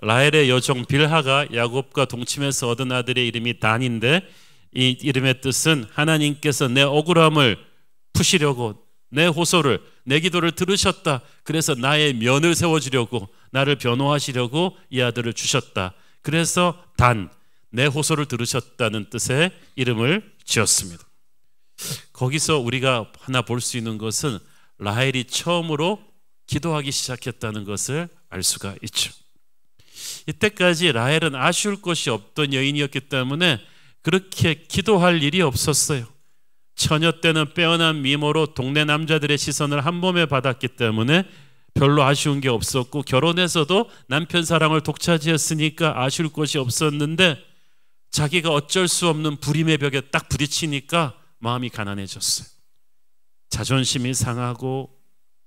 라헬의 여종 빌하가 야곱과 동침해서 얻은 아들의 이름이 단인데 이 이름의 뜻은 하나님께서 내 억울함을 푸시려고 내 호소를, 내 기도를 들으셨다. 그래서 나의 면을 세워주려고, 나를 변호하시려고 이 아들을 주셨다. 그래서 단, 내 호소를 들으셨다는 뜻의 이름을 지었습니다. 거기서 우리가 하나 볼 수 있는 것은 라헬이 처음으로 기도하기 시작했다는 것을 알 수가 있죠. 이때까지 라헬은 아쉬울 것이 없던 여인이었기 때문에 그렇게 기도할 일이 없었어요. 처녀 때는 빼어난 미모로 동네 남자들의 시선을 한 몸에 받았기 때문에 별로 아쉬운 게 없었고, 결혼해서도 남편 사랑을 독차지했으니까 아쉬울 것이 없었는데, 자기가 어쩔 수 없는 불임의 벽에 딱 부딪히니까 마음이 가난해졌어요. 자존심이 상하고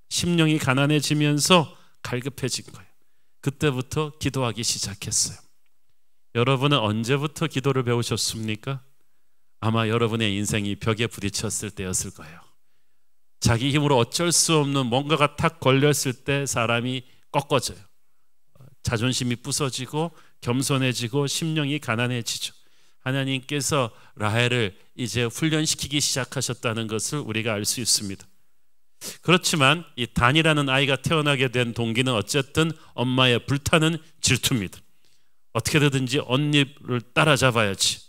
심령이 가난해지면서 갈급해진 거예요. 그때부터 기도하기 시작했어요. 여러분은 언제부터 기도를 배우셨습니까? 아마 여러분의 인생이 벽에 부딪혔을 때였을 거예요. 자기 힘으로 어쩔 수 없는 뭔가가 탁 걸렸을 때 사람이 꺾어져요. 자존심이 부서지고 겸손해지고 심령이 가난해지죠. 하나님께서 라헬을 이제 훈련시키기 시작하셨다는 것을 우리가 알 수 있습니다. 그렇지만 이 단이라는 아이가 태어나게 된 동기는 어쨌든 엄마의 불타는 질투입니다. 어떻게든지 언니를 따라잡아야지.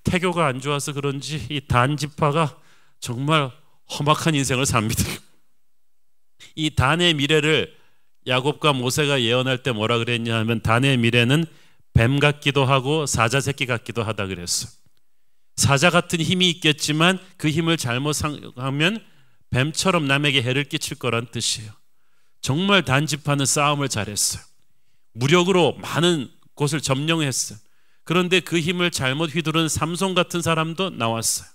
태교가 안 좋아서 그런지 이 단 지파가 정말 험악한 인생을 삽니다. 이 단의 미래를 야곱과 모세가 예언할 때 뭐라 그랬냐 하면, 단의 미래는 뱀 같기도 하고 사자 새끼 같기도 하다 그랬어요. 사자 같은 힘이 있겠지만 그 힘을 잘못 사용하면 뱀처럼 남에게 해를 끼칠 거란 뜻이에요. 정말 단 지파는 싸움을 잘했어요. 무력으로 많은 곳을 점령했어요. 그런데 그 힘을 잘못 휘두른 삼손 같은 사람도 나왔어요.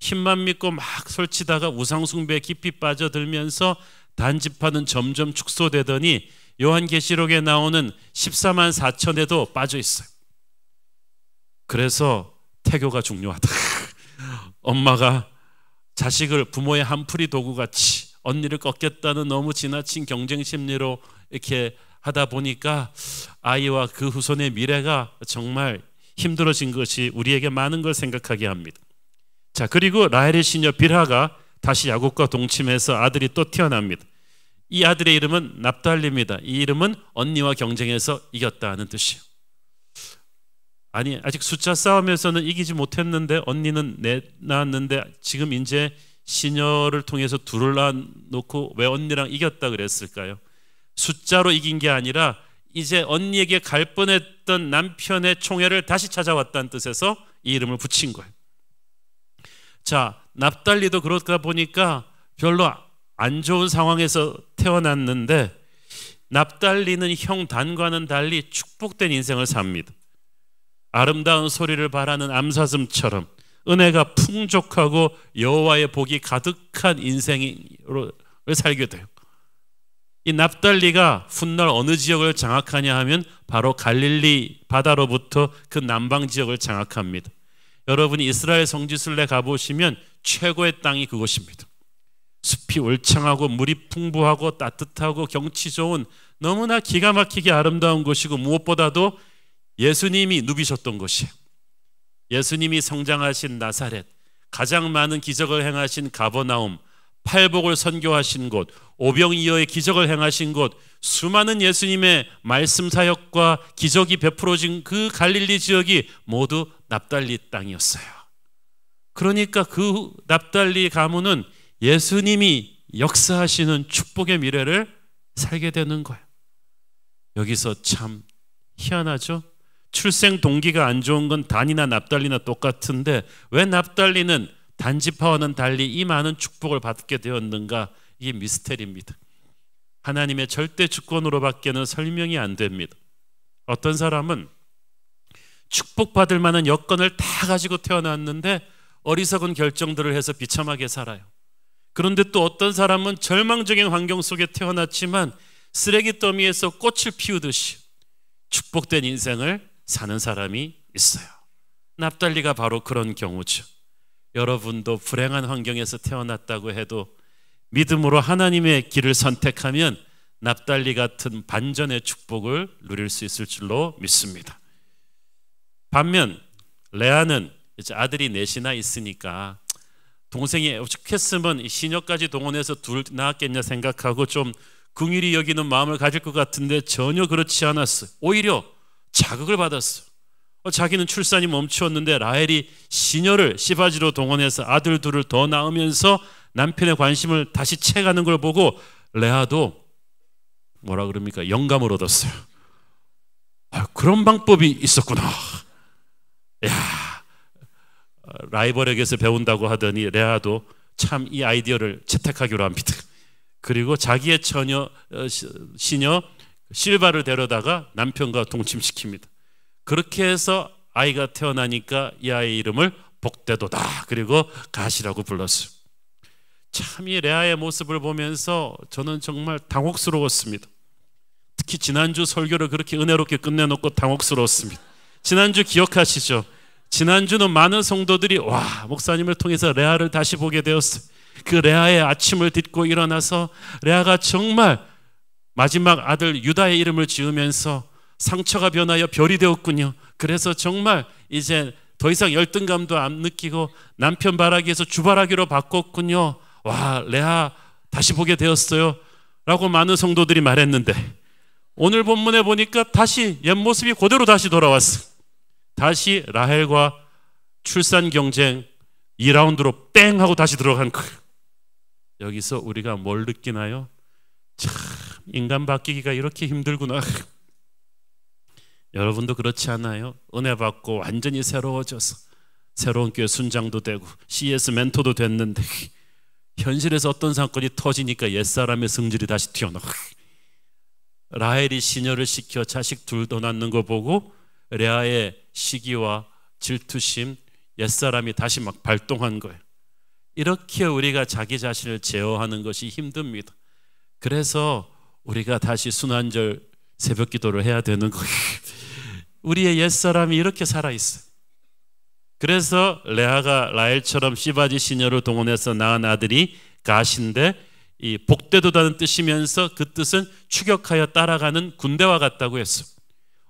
힘만 믿고 막 설치다가 우상숭배에 깊이 빠져들면서 단 지파는 점점 축소되더니 요한계시록에 나오는 14만 4천에도 빠져 있어요. 그래서 태교가 중요하다. 엄마가 자식을 부모의 한풀이 도구같이 언니를 꺾겠다는 너무 지나친 경쟁 심리로 이렇게 하다 보니까 아이와 그 후손의 미래가 정말 힘들어진 것이 우리에게 많은 걸 생각하게 합니다. 자, 그리고 라헬의 시녀 빌하가 다시 야곱과 동침해서 아들이 또 태어납니다. 이 아들의 이름은 납달리입니다. 이 이름은 언니와 경쟁해서 이겼다는 뜻이에요. 아니, 아직 숫자 싸움에서는 이기지 못했는데 언니는 낳았는데 지금 이제 시녀를 통해서 둘을 낳아놓고 왜 언니랑 이겼다 그랬을까요? 숫자로 이긴 게 아니라 이제 언니에게 갈 뻔했던 남편의 총애를 다시 찾아왔다는 뜻에서 이 이름을 붙인 거예요. 자, 납달리도 그러다 보니까 별로 안 좋은 상황에서 태어났는데, 납달리는 형 단과는 달리 축복된 인생을 삽니다. 아름다운 소리를 바라는 암사슴처럼 은혜가 풍족하고 여호와의 복이 가득한 인생으로 살게 돼요. 이 납달리가 훗날 어느 지역을 장악하냐 하면 바로 갈릴리 바다로부터 그 남방 지역을 장악합니다. 여러분이 이스라엘 성지순례 가보시면 최고의 땅이 그곳입니다. 숲이 울창하고 물이 풍부하고 따뜻하고 경치 좋은 너무나 기가 막히게 아름다운 곳이고, 무엇보다도 예수님이 누비셨던 곳이에요. 예수님이 성장하신 나사렛, 가장 많은 기적을 행하신 가버나움, 팔복을 선교하신 곳, 오병이어의 기적을 행하신 곳, 수많은 예수님의 말씀 사역과 기적이 베풀어진 그 갈릴리 지역이 모두 납달리 땅이었어요. 그러니까 그 납달리 가문은 예수님이 역사하시는 축복의 미래를 살게 되는 거예요. 여기서 참 희한하죠? 출생 동기가 안 좋은 건 단이나 납달리나 똑같은데 왜 납달리는 단지파와는 달리 이 많은 축복을 받게 되었는가? 이게 미스테리입니다. 하나님의 절대 주권으로밖에는 설명이 안 됩니다. 어떤 사람은 축복받을 만한 여건을 다 가지고 태어났는데 어리석은 결정들을 해서 비참하게 살아요. 그런데 또 어떤 사람은 절망적인 환경 속에 태어났지만 쓰레기 더미에서 꽃을 피우듯이 축복된 인생을 사는 사람이 있어요. 납달리가 바로 그런 경우죠. 여러분도 불행한 환경에서 태어났다고 해도 믿음으로 하나님의 길을 선택하면 납달리 같은 반전의 축복을 누릴 수 있을 줄로 믿습니다. 반면 레아는 이제 아들이 넷이나 있으니까 동생이 오죽했으면 시녀까지 동원해서 둘 낳았겠냐 생각하고 좀 긍휼히 여기는 마음을 가질 것 같은데 전혀 그렇지 않았어요. 오히려 자극을 받았어요. 자기는 출산이 멈추었는데 라헬이 시녀를 시바지로 동원해서 아들 둘을 더 낳으면서 남편의 관심을 다시 채가는 걸 보고 레아도 뭐라 그럽니까? 영감을 얻었어요. 그런 방법이 있었구나. 야, 라이벌에게서 배운다고 하더니 레아도 참 이 아이디어를 채택하기로 합니다. 그리고 자기의 시녀 실바를 데려다가 남편과 동침시킵니다. 그렇게 해서 아이가 태어나니까 이 아이의 이름을 복되도다 그리고 가시라고 불렀어요. 참 이 레아의 모습을 보면서 저는 정말 당혹스러웠습니다. 특히 지난주 설교를 그렇게 은혜롭게 끝내놓고 당혹스러웠습니다. 지난주 기억하시죠? 지난주는 많은 성도들이 와, 목사님을 통해서 레아를 다시 보게 되었어요. 그 레아의 아침을 딛고 일어나서 레아가 정말 마지막 아들 유다의 이름을 지으면서 상처가 변하여 별이 되었군요. 그래서 정말 이제 더 이상 열등감도 안 느끼고 남편 바라기에서 주바라기로 바꿨군요. 와, 레아 다시 보게 되었어요 라고 많은 성도들이 말했는데 오늘 본문에 보니까 다시 옛 모습이 그대로 다시 돌아왔어요. 다시 라헬과 출산 경쟁 2라운드로 땡 하고 다시 들어간 거예요. 여기서 우리가 뭘 느끼나요? 참 인간 바뀌기가 이렇게 힘들구나. 여러분도 그렇지 않아요? 은혜 받고 완전히 새로워져서 새로운 교회 순장도 되고 CS 멘토도 됐는데 현실에서 어떤 사건이 터지니까 옛사람의 성질이 다시 튀어나와. 라헬이 시녀를 시켜 자식 둘 더 낳는 거 보고 레아의 시기와 질투심, 옛사람이 다시 막 발동한 거예요. 이렇게 우리가 자기 자신을 제어하는 것이 힘듭니다. 그래서 우리가 다시 순환절 새벽 기도를 해야 되는 거예요. 우리의 옛사람이 이렇게 살아있어요. 그래서 레아가 라헬처럼 시바지 시녀를 동원해서 낳은 아들이 가시인데 이 복되도다는 뜻이면서 그 뜻은 추격하여 따라가는 군대와 같다고 했어요.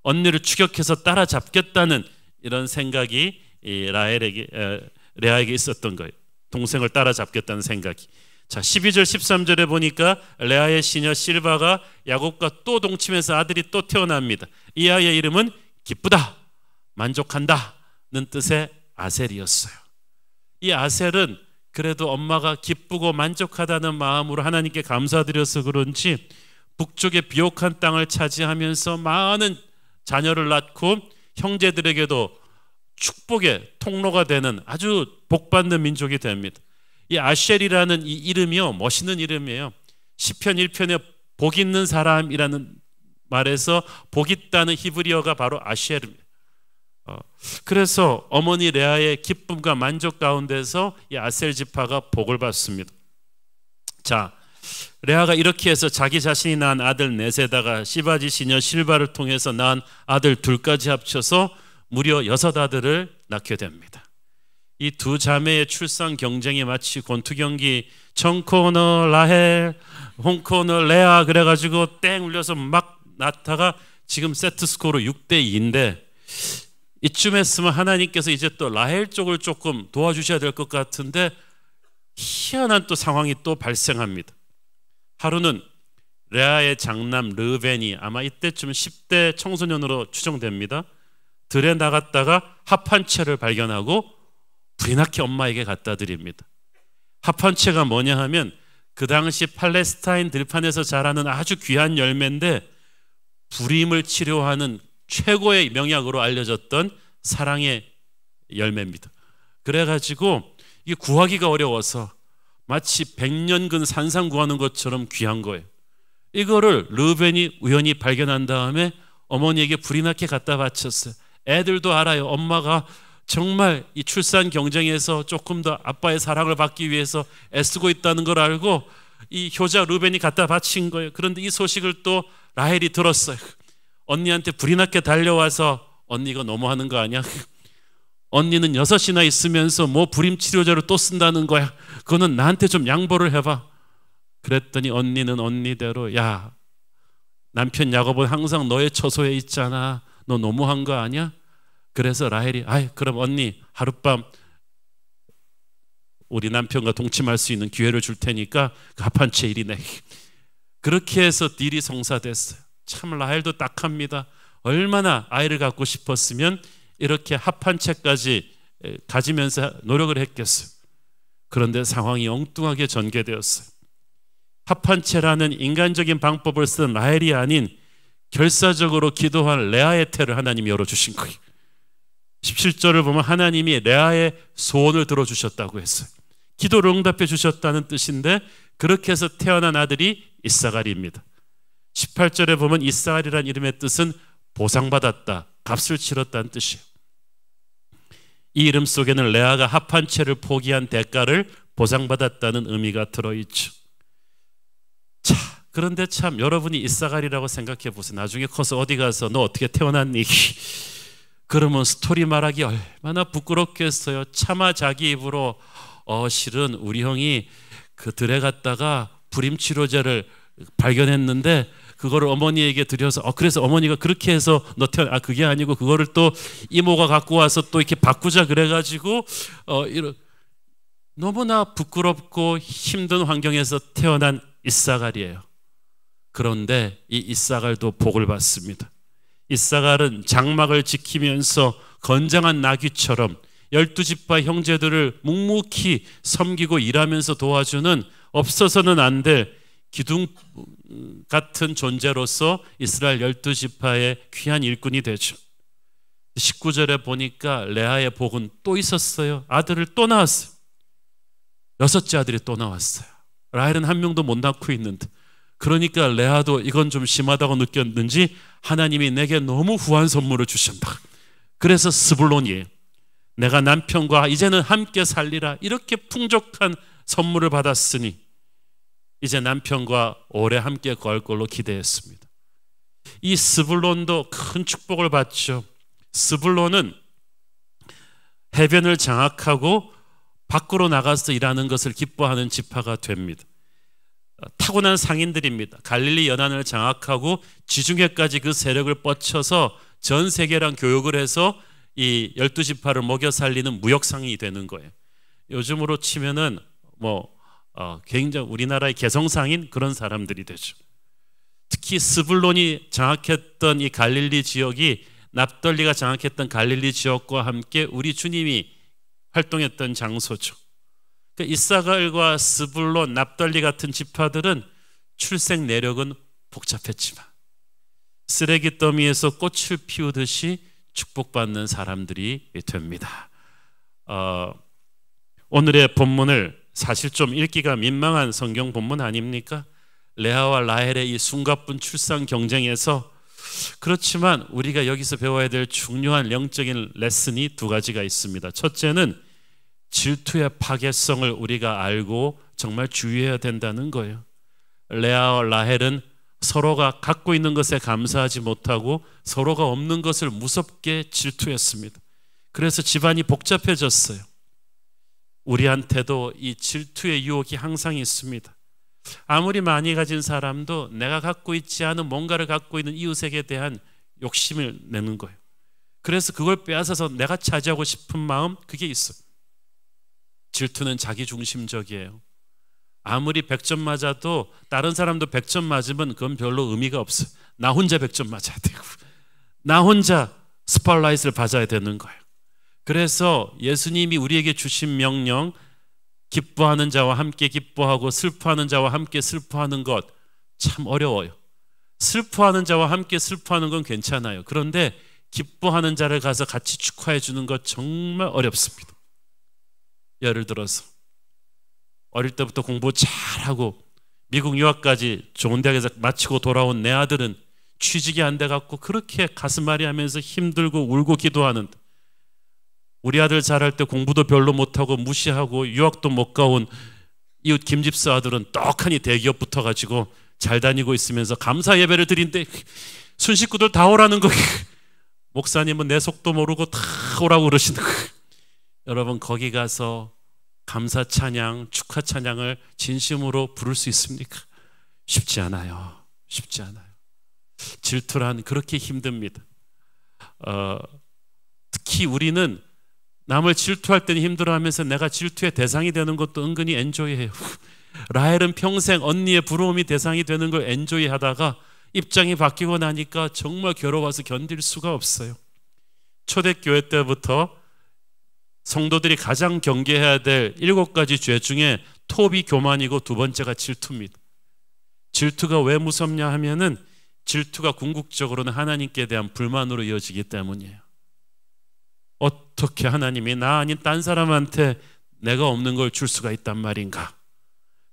언니를 추격해서 따라잡겠다는 이런 생각이 이 레아에게 있었던 거예요. 동생을 따라잡겠다는 생각이. 자, 12절 13절에 보니까 레아의 시녀 실바가 야곱과 또 동침해서 아들이 또 태어납니다. 이 아이의 이름은 기쁘다, 만족한다는 뜻의 아셀이었어요. 이 아셀은 그래도 엄마가 기쁘고 만족하다는 마음으로 하나님께 감사드려서 그런지 북쪽의 비옥한 땅을 차지하면서 많은 자녀를 낳고 형제들에게도 축복의 통로가 되는 아주 복받는 민족이 됩니다. 이 아셀이라는 이 이름이요, 멋있는 이름이에요. 시편 1편에 복 있는 사람이라는 말에서 복 있다는 히브리어가 바로 아셀입니다. 그래서 어머니 레아의 기쁨과 만족 가운데서 이 아셀 지파가 복을 받습니다. 자, 레아가 이렇게 해서 자기 자신이 낳은 아들 넷에다가 시바지 시녀 실바를 통해서 낳은 아들 둘까지 합쳐서 무려 6 아들을 낳게 됩니다. 이 두 자매의 출산 경쟁이 마치 권투 경기 청코너 라헬, 홍코너 레아 그래가지고 땡 울려서 막 낳다가 지금 세트 스코어로 6대2인데 이쯤 했으면 하나님께서 이제 또 라헬 쪽을 조금 도와주셔야 될 것 같은데 희한한 또 상황이 또 발생합니다. 하루는 레아의 장남 르벤이 아마 이때쯤 10대 청소년으로 추정됩니다. 들에 나갔다가 합 한 채를 발견하고 불이 나게 엄마에게 갖다 드립니다. 합 한 채가 뭐냐 하면 그 당시 팔레스타인 들판에서 자라는 아주 귀한 열매인데 불임을 치료하는 최고의 명약으로 알려졌던 사랑의 열매입니다. 그래가지고 이게 구하기가 어려워서 마치 100년근 산삼 구하는 것처럼 귀한 거예요. 이거를 르벤이 우연히 발견한 다음에 어머니에게 불이 나게 갖다 바쳤어요. 애들도 알아요. 엄마가 정말 이 출산 경쟁에서 조금 더 아빠의 사랑을 받기 위해서 애쓰고 있다는 걸 알고 이 효자 르벤이 갖다 바친 거예요. 그런데 이 소식을 또 라헬이 들었어요. 언니한테 불이 나게 달려와서 언니 이거 너무하는 거 아니야? 언니는 6이나 있으면서 뭐 불임 치료제를 또 쓴다는 거야. 그거는 나한테 좀 양보를 해봐. 그랬더니 언니는 언니대로 야, 남편 야곱은 항상 너의 처소에 있잖아. 너 너무한 거 아니야? 그래서 라헬이 그럼 언니 하룻밤 우리 남편과 동침할 수 있는 기회를 줄 테니까 그 합한 채 이리 내. 그렇게 해서 딜이 성사됐어요. 참 라헬도 딱합니다. 얼마나 아이를 갖고 싶었으면 이렇게 합한 채까지 가지면서 노력을 했겠어요. 그런데 상황이 엉뚱하게 전개되었어요. 합한 채라는 인간적인 방법을 쓴 라헬이 아닌 결사적으로 기도한 레아의 태를 하나님이 열어주신 거예요. 17절을 보면 하나님이 레아의 소원을 들어주셨다고 했어요. 기도를 응답해 주셨다는 뜻인데 그렇게 해서 태어난 아들이 이사갈입니다. 18절에 보면 이사갈이라는 이름의 뜻은 보상받았다, 값을 치렀다는 뜻이에요. 이 이름 속에는 레아가 합한 채를 포기한 대가를 보상받았다는 의미가 들어있죠. 자, 그런데 참 여러분이 이사갈이라고 생각해 보세요. 나중에 커서 어디 가서 너 어떻게 태어났니? 그러면 스토리 말하기 얼마나 부끄럽겠어요. 차마 자기 입으로 실은 우리 형이 그 들에 갔다가 불임치료제를 발견했는데 그거를 어머니에게 드려서 그래서 어머니가 그렇게 해서 너 그게 아니고 그거를 또 이모가 갖고 와서 또 이렇게 바꾸자 그래가지고 너무나 부끄럽고 힘든 환경에서 태어난 이사갈이에요. 그런데 이 이사갈도 복을 받습니다. 이사갈은 장막을 지키면서 건장한 나귀처럼 12지파 형제들을 묵묵히 섬기고 일하면서 도와주는 없어서는 안 될 기둥 같은 존재로서 이스라엘 12지파의 귀한 일꾼이 되죠. 19절에 보니까 레아의 복은 또 있었어요. 아들을 또 낳았어요. 6째 아들이 또 나왔어요. 라헬은 한 명도 못 낳고 있는데, 그러니까 레아도 이건 좀 심하다고 느꼈는지 하나님이 내게 너무 후한 선물을 주신다. 그래서 스불론이에요. 내가 남편과 이제는 함께 살리라. 이렇게 풍족한 선물을 받았으니 이제 남편과 오래 함께 거할 걸로 기대했습니다. 이 스불론도 큰 축복을 받죠. 스불론은 해변을 장악하고 밖으로 나가서 일하는 것을 기뻐하는 지파가 됩니다. 타고난 상인들입니다. 갈릴리 연안을 장악하고 지중해까지 그 세력을 뻗쳐서 전 세계랑 교역을 해서 이 12지파를 먹여 살리는 무역상이 되는 거예요. 요즘으로 치면은 굉장히 우리나라의 개성상인 그런 사람들이 되죠. 특히 스불론이 장악했던 이 갈릴리 지역이 납달리가 장악했던 갈릴리 지역과 함께 우리 주님이 활동했던 장소죠. 그러니까 이사갈과 스불론, 납달리 같은 지파들은 출생 내력은 복잡했지만 쓰레기 더미에서 꽃을 피우듯이 축복받는 사람들이 됩니다. 오늘의 본문을 사실 좀 읽기가 민망한 성경 본문 아닙니까? 레아와 라헬의 이 숨가쁜 출산 경쟁에서, 그렇지만 우리가 여기서 배워야 될 중요한 영적인 레슨이 두 가지가 있습니다. 첫째는 질투의 파괴성을 우리가 알고 정말 주의해야 된다는 거예요. 레아와 라헬은 서로가 갖고 있는 것에 감사하지 못하고 서로가 없는 것을 무섭게 질투했습니다. 그래서 집안이 복잡해졌어요. 우리한테도 이 질투의 유혹이 항상 있습니다. 아무리 많이 가진 사람도 내가 갖고 있지 않은 뭔가를 갖고 있는 이웃에게 대한 욕심을 내는 거예요. 그래서 그걸 빼앗아서 내가 차지하고 싶은 마음, 그게 있어요. 질투는 자기중심적이에요. 아무리 100점 맞아도 다른 사람도 100점 맞으면 그건 별로 의미가 없어요. 나 혼자 100점 맞아야 되고 나 혼자 스팟라이트를 받아야 되는 거예요. 그래서 예수님이 우리에게 주신 명령, 기뻐하는 자와 함께 기뻐하고 슬퍼하는 자와 함께 슬퍼하는 것 참 어려워요. 슬퍼하는 자와 함께 슬퍼하는 건 괜찮아요. 그런데 기뻐하는 자를 가서 같이 축하해 주는 것 정말 어렵습니다. 예를 들어서 어릴 때부터 공부 잘하고 미국 유학까지 좋은 대학에서 마치고 돌아온 내 아들은 취직이 안 돼갖고 그렇게 가슴앓이 하면서 힘들고 울고 기도하는데, 우리 아들 잘할 때 공부도 별로 못하고 무시하고 유학도 못 가온 이웃 김집사 아들은 떡하니 대기업 붙어가지고 잘 다니고 있으면서 감사 예배를 드린데 순식구들 다 오라는 거예요. 목사님은 내 속도 모르고 다 오라고 그러시는 거예요. 여러분, 거기 가서 감사 찬양, 축하 찬양을 진심으로 부를 수 있습니까? 쉽지 않아요. 쉽지 않아요. 질투란 그렇게 힘듭니다. 특히 우리는 남을 질투할 때는 힘들어하면서 내가 질투의 대상이 되는 것도 은근히 엔조이해요. 라헬은 평생 언니의 부러움이 대상이 되는 걸 엔조이하다가 입장이 바뀌고 나니까 정말 괴로워서 견딜 수가 없어요. 초대교회 때부터 성도들이 가장 경계해야 될 7가지 죄 중에 톱이 교만이고 두 번째가 질투입니다. 질투가 왜 무섭냐 하면은 질투가 궁극적으로는 하나님께 대한 불만으로 이어지기 때문이에요. 어떻게 하나님이 나 아닌 딴 사람한테 내가 없는 걸 줄 수가 있단 말인가.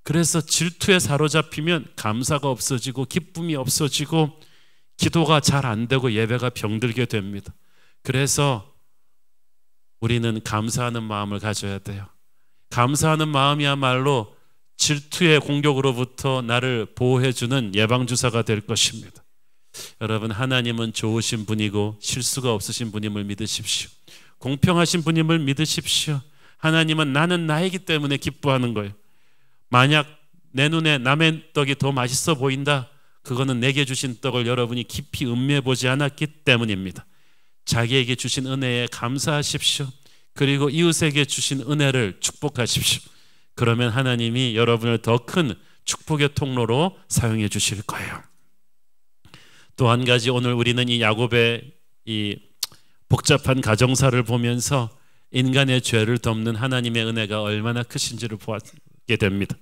그래서 질투에 사로잡히면 감사가 없어지고 기쁨이 없어지고 기도가 잘 안 되고 예배가 병들게 됩니다. 그래서 우리는 감사하는 마음을 가져야 돼요. 감사하는 마음이야말로 질투의 공격으로부터 나를 보호해주는 예방주사가 될 것입니다. 여러분, 하나님은 좋으신 분이고 실수가 없으신 분임을 믿으십시오. 공평하신 분임을 믿으십시오. 하나님은 나는 나이기 때문에 기뻐하는 거예요. 만약 내 눈에 남의 떡이 더 맛있어 보인다, 그거는 내게 주신 떡을 여러분이 깊이 음미해 보지 않았기 때문입니다. 자기에게 주신 은혜에 감사하십시오. 그리고 이웃에게 주신 은혜를 축복하십시오. 그러면 하나님이 여러분을 더 큰 축복의 통로로 사용해 주실 거예요. 또 한 가지, 오늘 우리는 이 야곱의 이 복잡한 가정사를 보면서 인간의 죄를 덮는 하나님의 은혜가 얼마나 크신지를 보게 됩니다.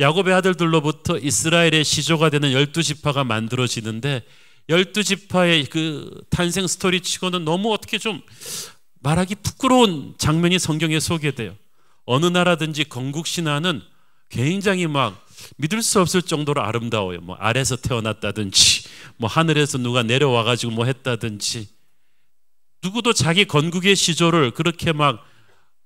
야곱의 아들들로부터 이스라엘의 시조가 되는 12지파가 만들어지는데 12지파의 그 탄생 스토리 치고는 너무 어떻게 좀 말하기 부끄러운 장면이 성경에 소개돼요. 어느 나라든지 건국 신화는 굉장히 막 믿을 수 없을 정도로 아름다워요. 뭐 아래에서 태어났다든지 뭐 하늘에서 누가 내려와 가지고 뭐 했다든지, 누구도 자기 건국의 시조를 그렇게 막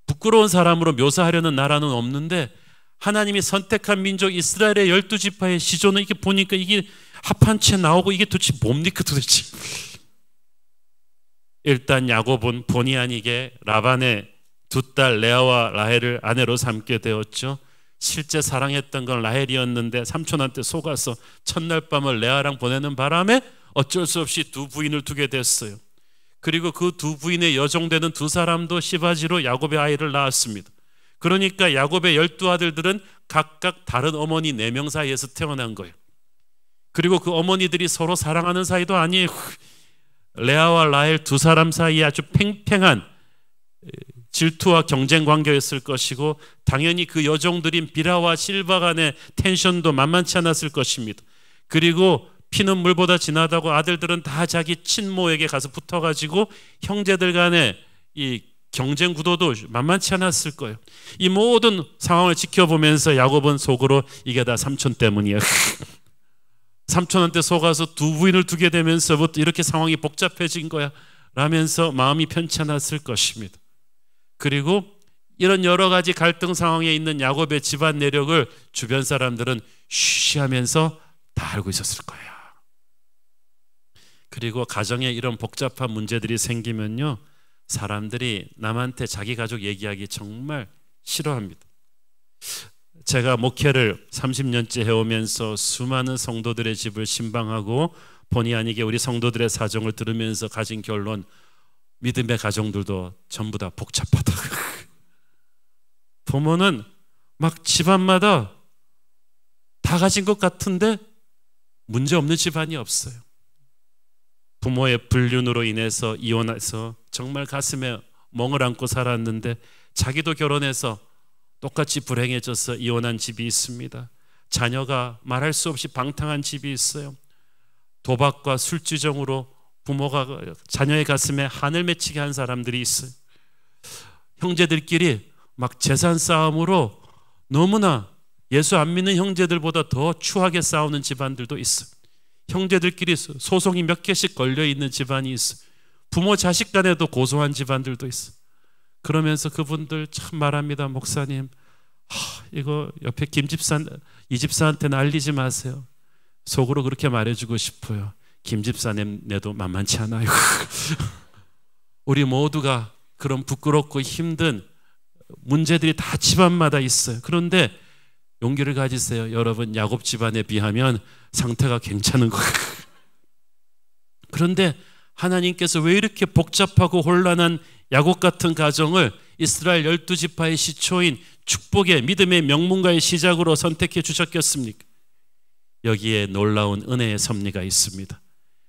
부끄러운 사람으로 묘사하려는 나라는 없는데 하나님이 선택한 민족 이스라엘의 12지파의 시조는 이렇게 보니까 이게 합한 채 나오고 이게 도대체 뭡니까 도대체. 일단 야곱은 본의 아니게 라반의 두 딸 레아와 라헬을 아내로 삼게 되었죠. 실제 사랑했던 건 라헬이었는데 삼촌한테 속아서 첫날 밤을 레아랑 보내는 바람에 어쩔 수 없이 두 부인을 두게 됐어요. 그리고 그 두 부인의 여종되는 두 사람도 시바지로 야곱의 아이를 낳았습니다. 그러니까 야곱의 12아들들은 각각 다른 어머니 4명 사이에서 태어난 거예요. 그리고 그 어머니들이 서로 사랑하는 사이도 아니에요. 레아와 라헬 두 사람 사이에 아주 팽팽한 질투와 경쟁 관계였을 것이고, 당연히 그 여종들인 비라와 실바 간의 텐션도 만만치 않았을 것입니다. 그리고 피는 물보다 진하다고 아들들은 다 자기 친모에게 가서 붙어가지고 형제들 간의 이 경쟁 구도도 만만치 않았을 거예요. 이 모든 상황을 지켜보면서 야곱은 속으로 이게 다 삼촌 때문이야. 삼촌한테 속아서 두 부인을 두게 되면서부터 이렇게 상황이 복잡해진 거야 라면서 마음이 편치 않았을 것입니다. 그리고 이런 여러 가지 갈등 상황에 있는 야곱의 집안 내력을 주변 사람들은 쉬쉬하면서 다 알고 있었을 거예요. 그리고 가정에 이런 복잡한 문제들이 생기면요, 사람들이 남한테 자기 가족 얘기하기 정말 싫어합니다. 제가 목회를 30년째 해오면서 수많은 성도들의 집을 신방하고 본의 아니게 우리 성도들의 사정을 들으면서 가진 결론, 믿음의 가정들도 전부 다 복잡하다. 부모는 막 집안마다 다 가진 것 같은데 문제 없는 집안이 없어요. 부모의 불륜으로 인해서 이혼해서 정말 가슴에 멍을 안고 살았는데 자기도 결혼해서 똑같이 불행해져서 이혼한 집이 있습니다. 자녀가 말할 수 없이 방탕한 집이 있어요. 도박과 술주정으로 부모가 자녀의 가슴에 한을 맺히게 한 사람들이 있어요. 형제들끼리 막 재산 싸움으로 너무나 예수 안 믿는 형제들보다 더 추하게 싸우는 집안들도 있어요. 형제들끼리 소송이 몇 개씩 걸려있는 집안이 있어요. 부모 자식 간에도 고소한 집안들도 있어요. 그러면서 그분들 참 말합니다. 목사님, 이거 옆에 이 집사한테는 알리지 마세요. 속으로 그렇게 말해주고 싶어요. 김 집사님네도 만만치 않아요. 우리 모두가 그런 부끄럽고 힘든 문제들이 다 집안마다 있어요. 그런데 용기를 가지세요. 여러분, 야곱 집안에 비하면 상태가 괜찮은 거예요. 그런데 하나님께서 왜 이렇게 복잡하고 혼란한 야곱 같은 가정을 이스라엘 12지파의 시초인 축복의 믿음의 명문가의 시작으로 선택해 주셨겠습니까? 여기에 놀라운 은혜의 섭리가 있습니다.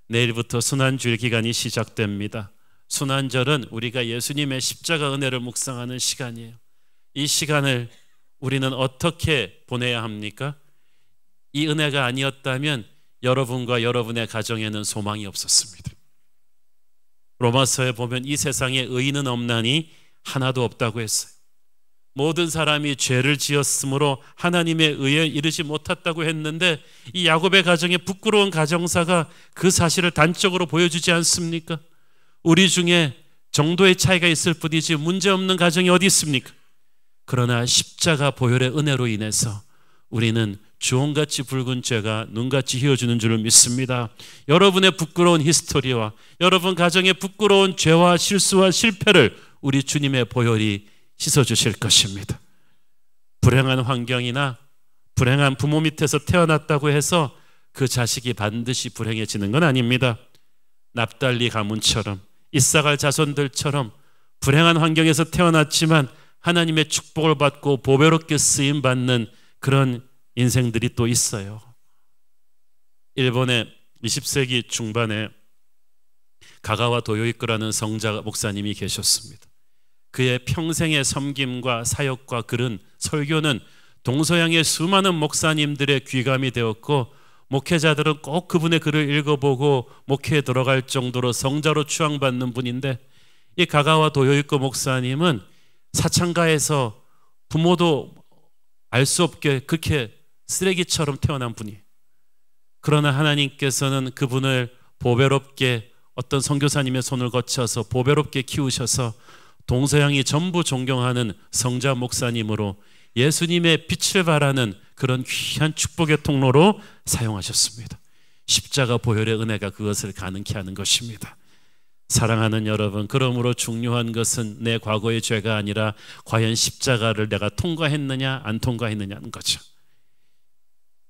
내일부터 순환주일 기간이 시작됩니다. 순환절은 우리가 예수님의 십자가 은혜를 묵상하는 시간이에요. 이 시간을 우리는 어떻게 보내야 합니까? 이 은혜가 아니었다면 여러분과 여러분의 가정에는 소망이 없었습니다. 로마서에 보면 이 세상에 의인은 없나니 하나도 없다고 했어요. 모든 사람이 죄를 지었으므로 하나님의 의에 이르지 못했다고 했는데 이 야곱의 가정의 부끄러운 가정사가 그 사실을 단적으로 보여주지 않습니까? 우리 중에 정도의 차이가 있을 뿐이지 문제없는 가정이 어디 있습니까? 그러나 십자가 보혈의 은혜로 인해서 우리는 주홍같이 붉은 죄가 눈같이 휘어주는 줄을 믿습니다. 여러분의 부끄러운 히스토리와 여러분 가정의 부끄러운 죄와 실수와 실패를 우리 주님의 보혈이 씻어주실 것입니다. 불행한 환경이나 불행한 부모 밑에서 태어났다고 해서 그 자식이 반드시 불행해지는 건 아닙니다. 납달리 가문처럼 이사갈 자손들처럼 불행한 환경에서 태어났지만 하나님의 축복을 받고 보배롭게 쓰임받는 그런 인생들이 또 있어요. 일본의 20세기 중반에 가가와 도요이코라는 성자 목사님이 계셨습니다. 그의 평생의 섬김과 사역과 글은 설교는 동서양의 수많은 목사님들의 귀감이 되었고 목회자들은 꼭 그분의 글을 읽어보고 목회에 들어갈 정도로 성자로 추앙받는 분인데 이 가가와 도요이코 목사님은 사창가에서 부모도 알 수 없게 그렇게 쓰레기처럼 태어난 분이에요. 그러나 하나님께서는 그분을 보배롭게 어떤 선교사님의 손을 거쳐서 보배롭게 키우셔서 동서양이 전부 존경하는 성자 목사님으로 예수님의 빛을 발하는 그런 귀한 축복의 통로로 사용하셨습니다. 십자가 보혈의 은혜가 그것을 가능케 하는 것입니다. 사랑하는 여러분, 그러므로 중요한 것은 내 과거의 죄가 아니라 과연 십자가를 내가 통과했느냐 안 통과했느냐는 거죠.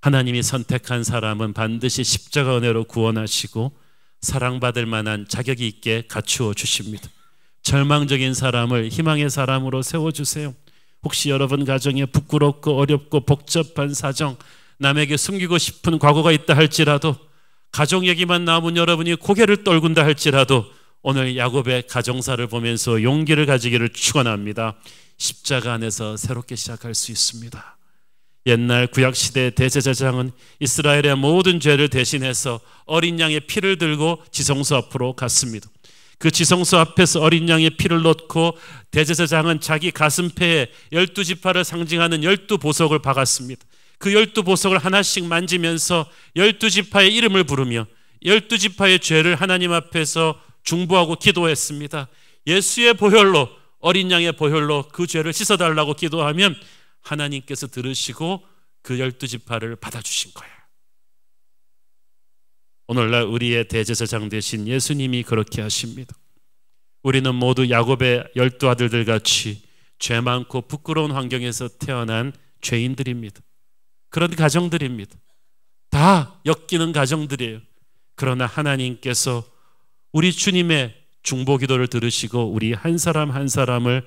하나님이 선택한 사람은 반드시 십자가 은혜로 구원하시고 사랑받을 만한 자격이 있게 갖추어 주십니다. 절망적인 사람을 희망의 사람으로 세워주세요. 혹시 여러분 가정에 부끄럽고 어렵고 복잡한 사정, 남에게 숨기고 싶은 과거가 있다 할지라도, 가족 얘기만 나오면 여러분이 고개를 떨군다 할지라도 오늘 야곱의 가정사를 보면서 용기를 가지기를 축원합니다. 십자가 안에서 새롭게 시작할 수 있습니다. 옛날 구약시대 대제사장은 이스라엘의 모든 죄를 대신해서 어린 양의 피를 들고 지성소 앞으로 갔습니다. 그 지성소 앞에서 어린 양의 피를 넣고 대제사장은 자기 가슴폐에 12지파를 상징하는 12보석을 박았습니다. 그 12보석을 하나씩 만지면서 12지파의 이름을 부르며 12지파의 죄를 하나님 앞에서 중보하고 기도했습니다. 예수의 보혈로, 어린 양의 보혈로 그 죄를 씻어달라고 기도하면 하나님께서 들으시고 그 12지파를 받아주신 거예요. 오늘날 우리의 대제사장 되신 예수님이 그렇게 하십니다. 우리는 모두 야곱의 12아들들 같이 죄 많고 부끄러운 환경에서 태어난 죄인들입니다. 그런 가정들입니다. 다 엮이는 가정들이에요. 그러나 하나님께서 우리 주님의 중보기도를 들으시고 우리 한 사람 한 사람을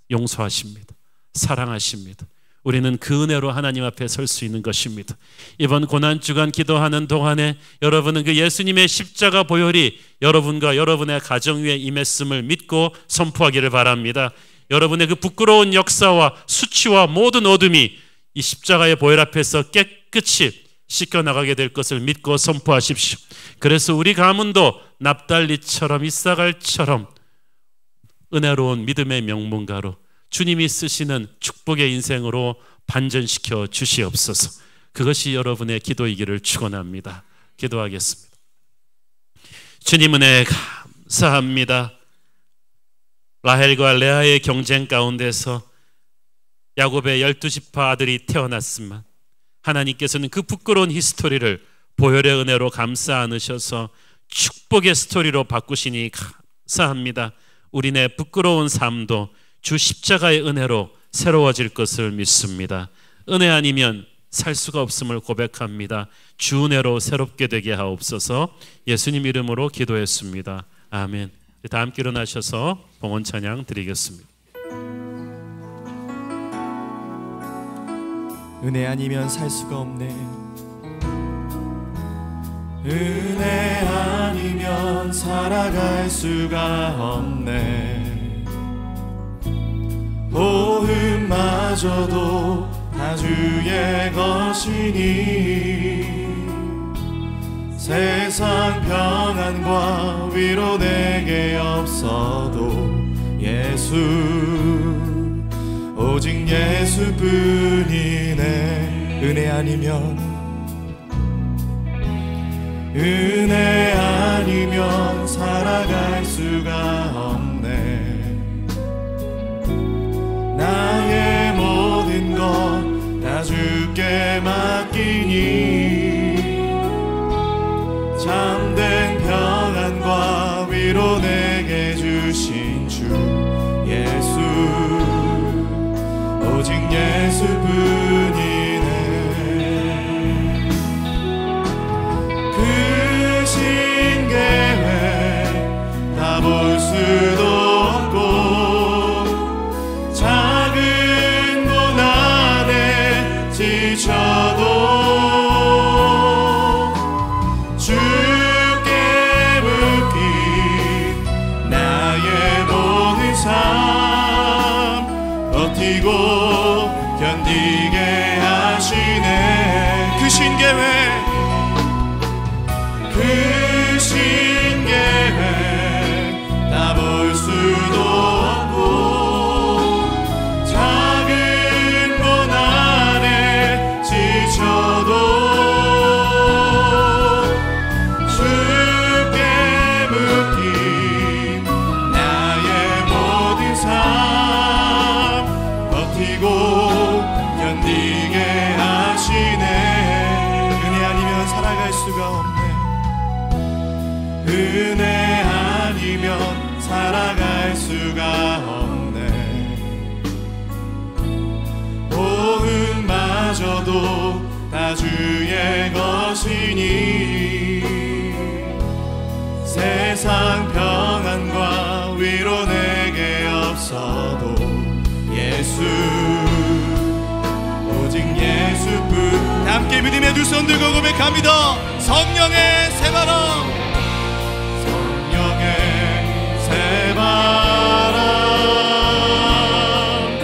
용서하십니다. 사랑하십니다. 우리는 그 은혜로 하나님 앞에 설 수 있는 것입니다. 이번 고난주간 기도하는 동안에 여러분은 그 예수님의 십자가 보혈이 여러분과 여러분의 가정 위에 임했음을 믿고 선포하기를 바랍니다. 여러분의 그 부끄러운 역사와 수치와 모든 어둠이 이 십자가의 보혈 앞에서 깨끗이 씻겨나가게 될 것을 믿고 선포하십시오. 그래서 우리 가문도 납달리처럼 이사갈처럼 은혜로운 믿음의 명문가로 주님이 쓰시는 축복의 인생으로 반전시켜 주시옵소서. 그것이 여러분의 기도이기를 축원합니다. 기도하겠습니다. 주님 은혜 감사합니다. 라헬과 레아의 경쟁 가운데서 야곱의 12지파 아들이 태어났지만 하나님께서는 그 부끄러운 히스토리를 보혈의 은혜로 감싸 안으셔서 축복의 스토리로 바꾸시니 감사합니다. 우리네 부끄러운 삶도 주 십자가의 은혜로 새로워질 것을 믿습니다. 은혜 아니면 살 수가 없음을 고백합니다. 주 은혜로 새롭게 되게 하옵소서. 예수님 이름으로 기도했습니다. 아멘. 다 함께 일어나셔서 봉헌 찬양 드리겠습니다.
은혜 아니면 살 수가 없네. 은혜 아니면 살아갈 수가 없네. 호흡마저도 다 주의 것이니 세상 평안과 위로 내게 없어도 예수, 오직 예수뿐이네. 은혜 아니면 살아갈 수가 없네. 나의 모든 것 다 주께 맡기니 참된 평안과 위로 내게 주신 주 예수, 오직 예수뿐이네. 그 신계획 다 볼 수도 없고 작은 고난에 지쳐도 주께 묶인 나의 모든 삶 버티고 견디게 하시네. 그 신계획 다 볼 수도 없고 작은 고난에 지쳐도 주께 묶인 나의 모든 삶 버티고 견디게 하시네. 은혜 아니면 살아갈 수가 없네. 은혜 아니면 살아갈 수가 없네. 호흡마저도 다 주의 것이니 세상 평안과 위로 내게 없어도 예수, 오직 예수뿐. 함께 믿음의 두 손 들고 고백합니다. 성령의 새바람, 새바람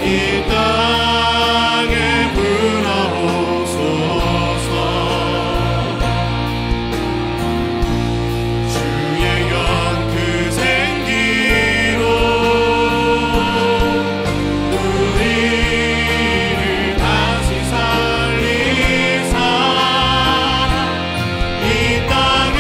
이 땅에 불어오소서. 주의 영 그 생기로 우리를 다시 살리사 이 땅에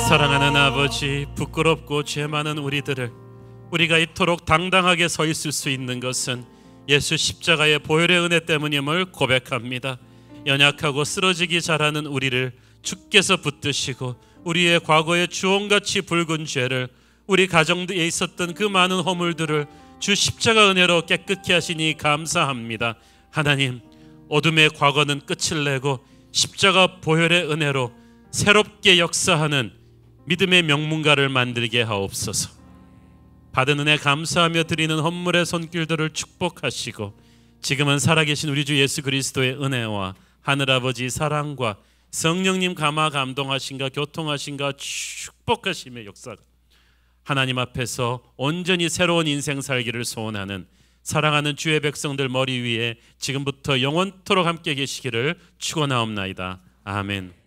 사랑하는 아버지, 부끄럽고 죄 많은 우리들을 우리가 이토록 당당하게 서 있을 수 있는 것은 예수 십자가의 보혈의 은혜 때문임을 고백합니다. 연약하고 쓰러지기 잘하는 우리를 주께서 붙드시고 우리의 과거의 주홍같이 붉은 죄를, 우리 가정에 있었던 그 많은 허물들을 주 십자가 은혜로 깨끗게 하시니 감사합니다. 하나님, 어둠의 과거는 끝을 내고 십자가 보혈의 은혜로 새롭게 역사하는 믿음의 명문가를 만들게 하옵소서. 받은 은혜 감사하며 드리는 헌물의 손길들을 축복하시고 지금은 살아계신 우리 주 예수 그리스도의 은혜와 하늘아버지 사랑과 성령님 감화 감동하신가 교통하신가 축복하심의 역사가 하나님 앞에서 온전히 새로운 인생 살기를 소원하는 사랑하는 주의 백성들 머리 위에 지금부터 영원토록 함께 계시기를 축원하옵나이다. 아멘.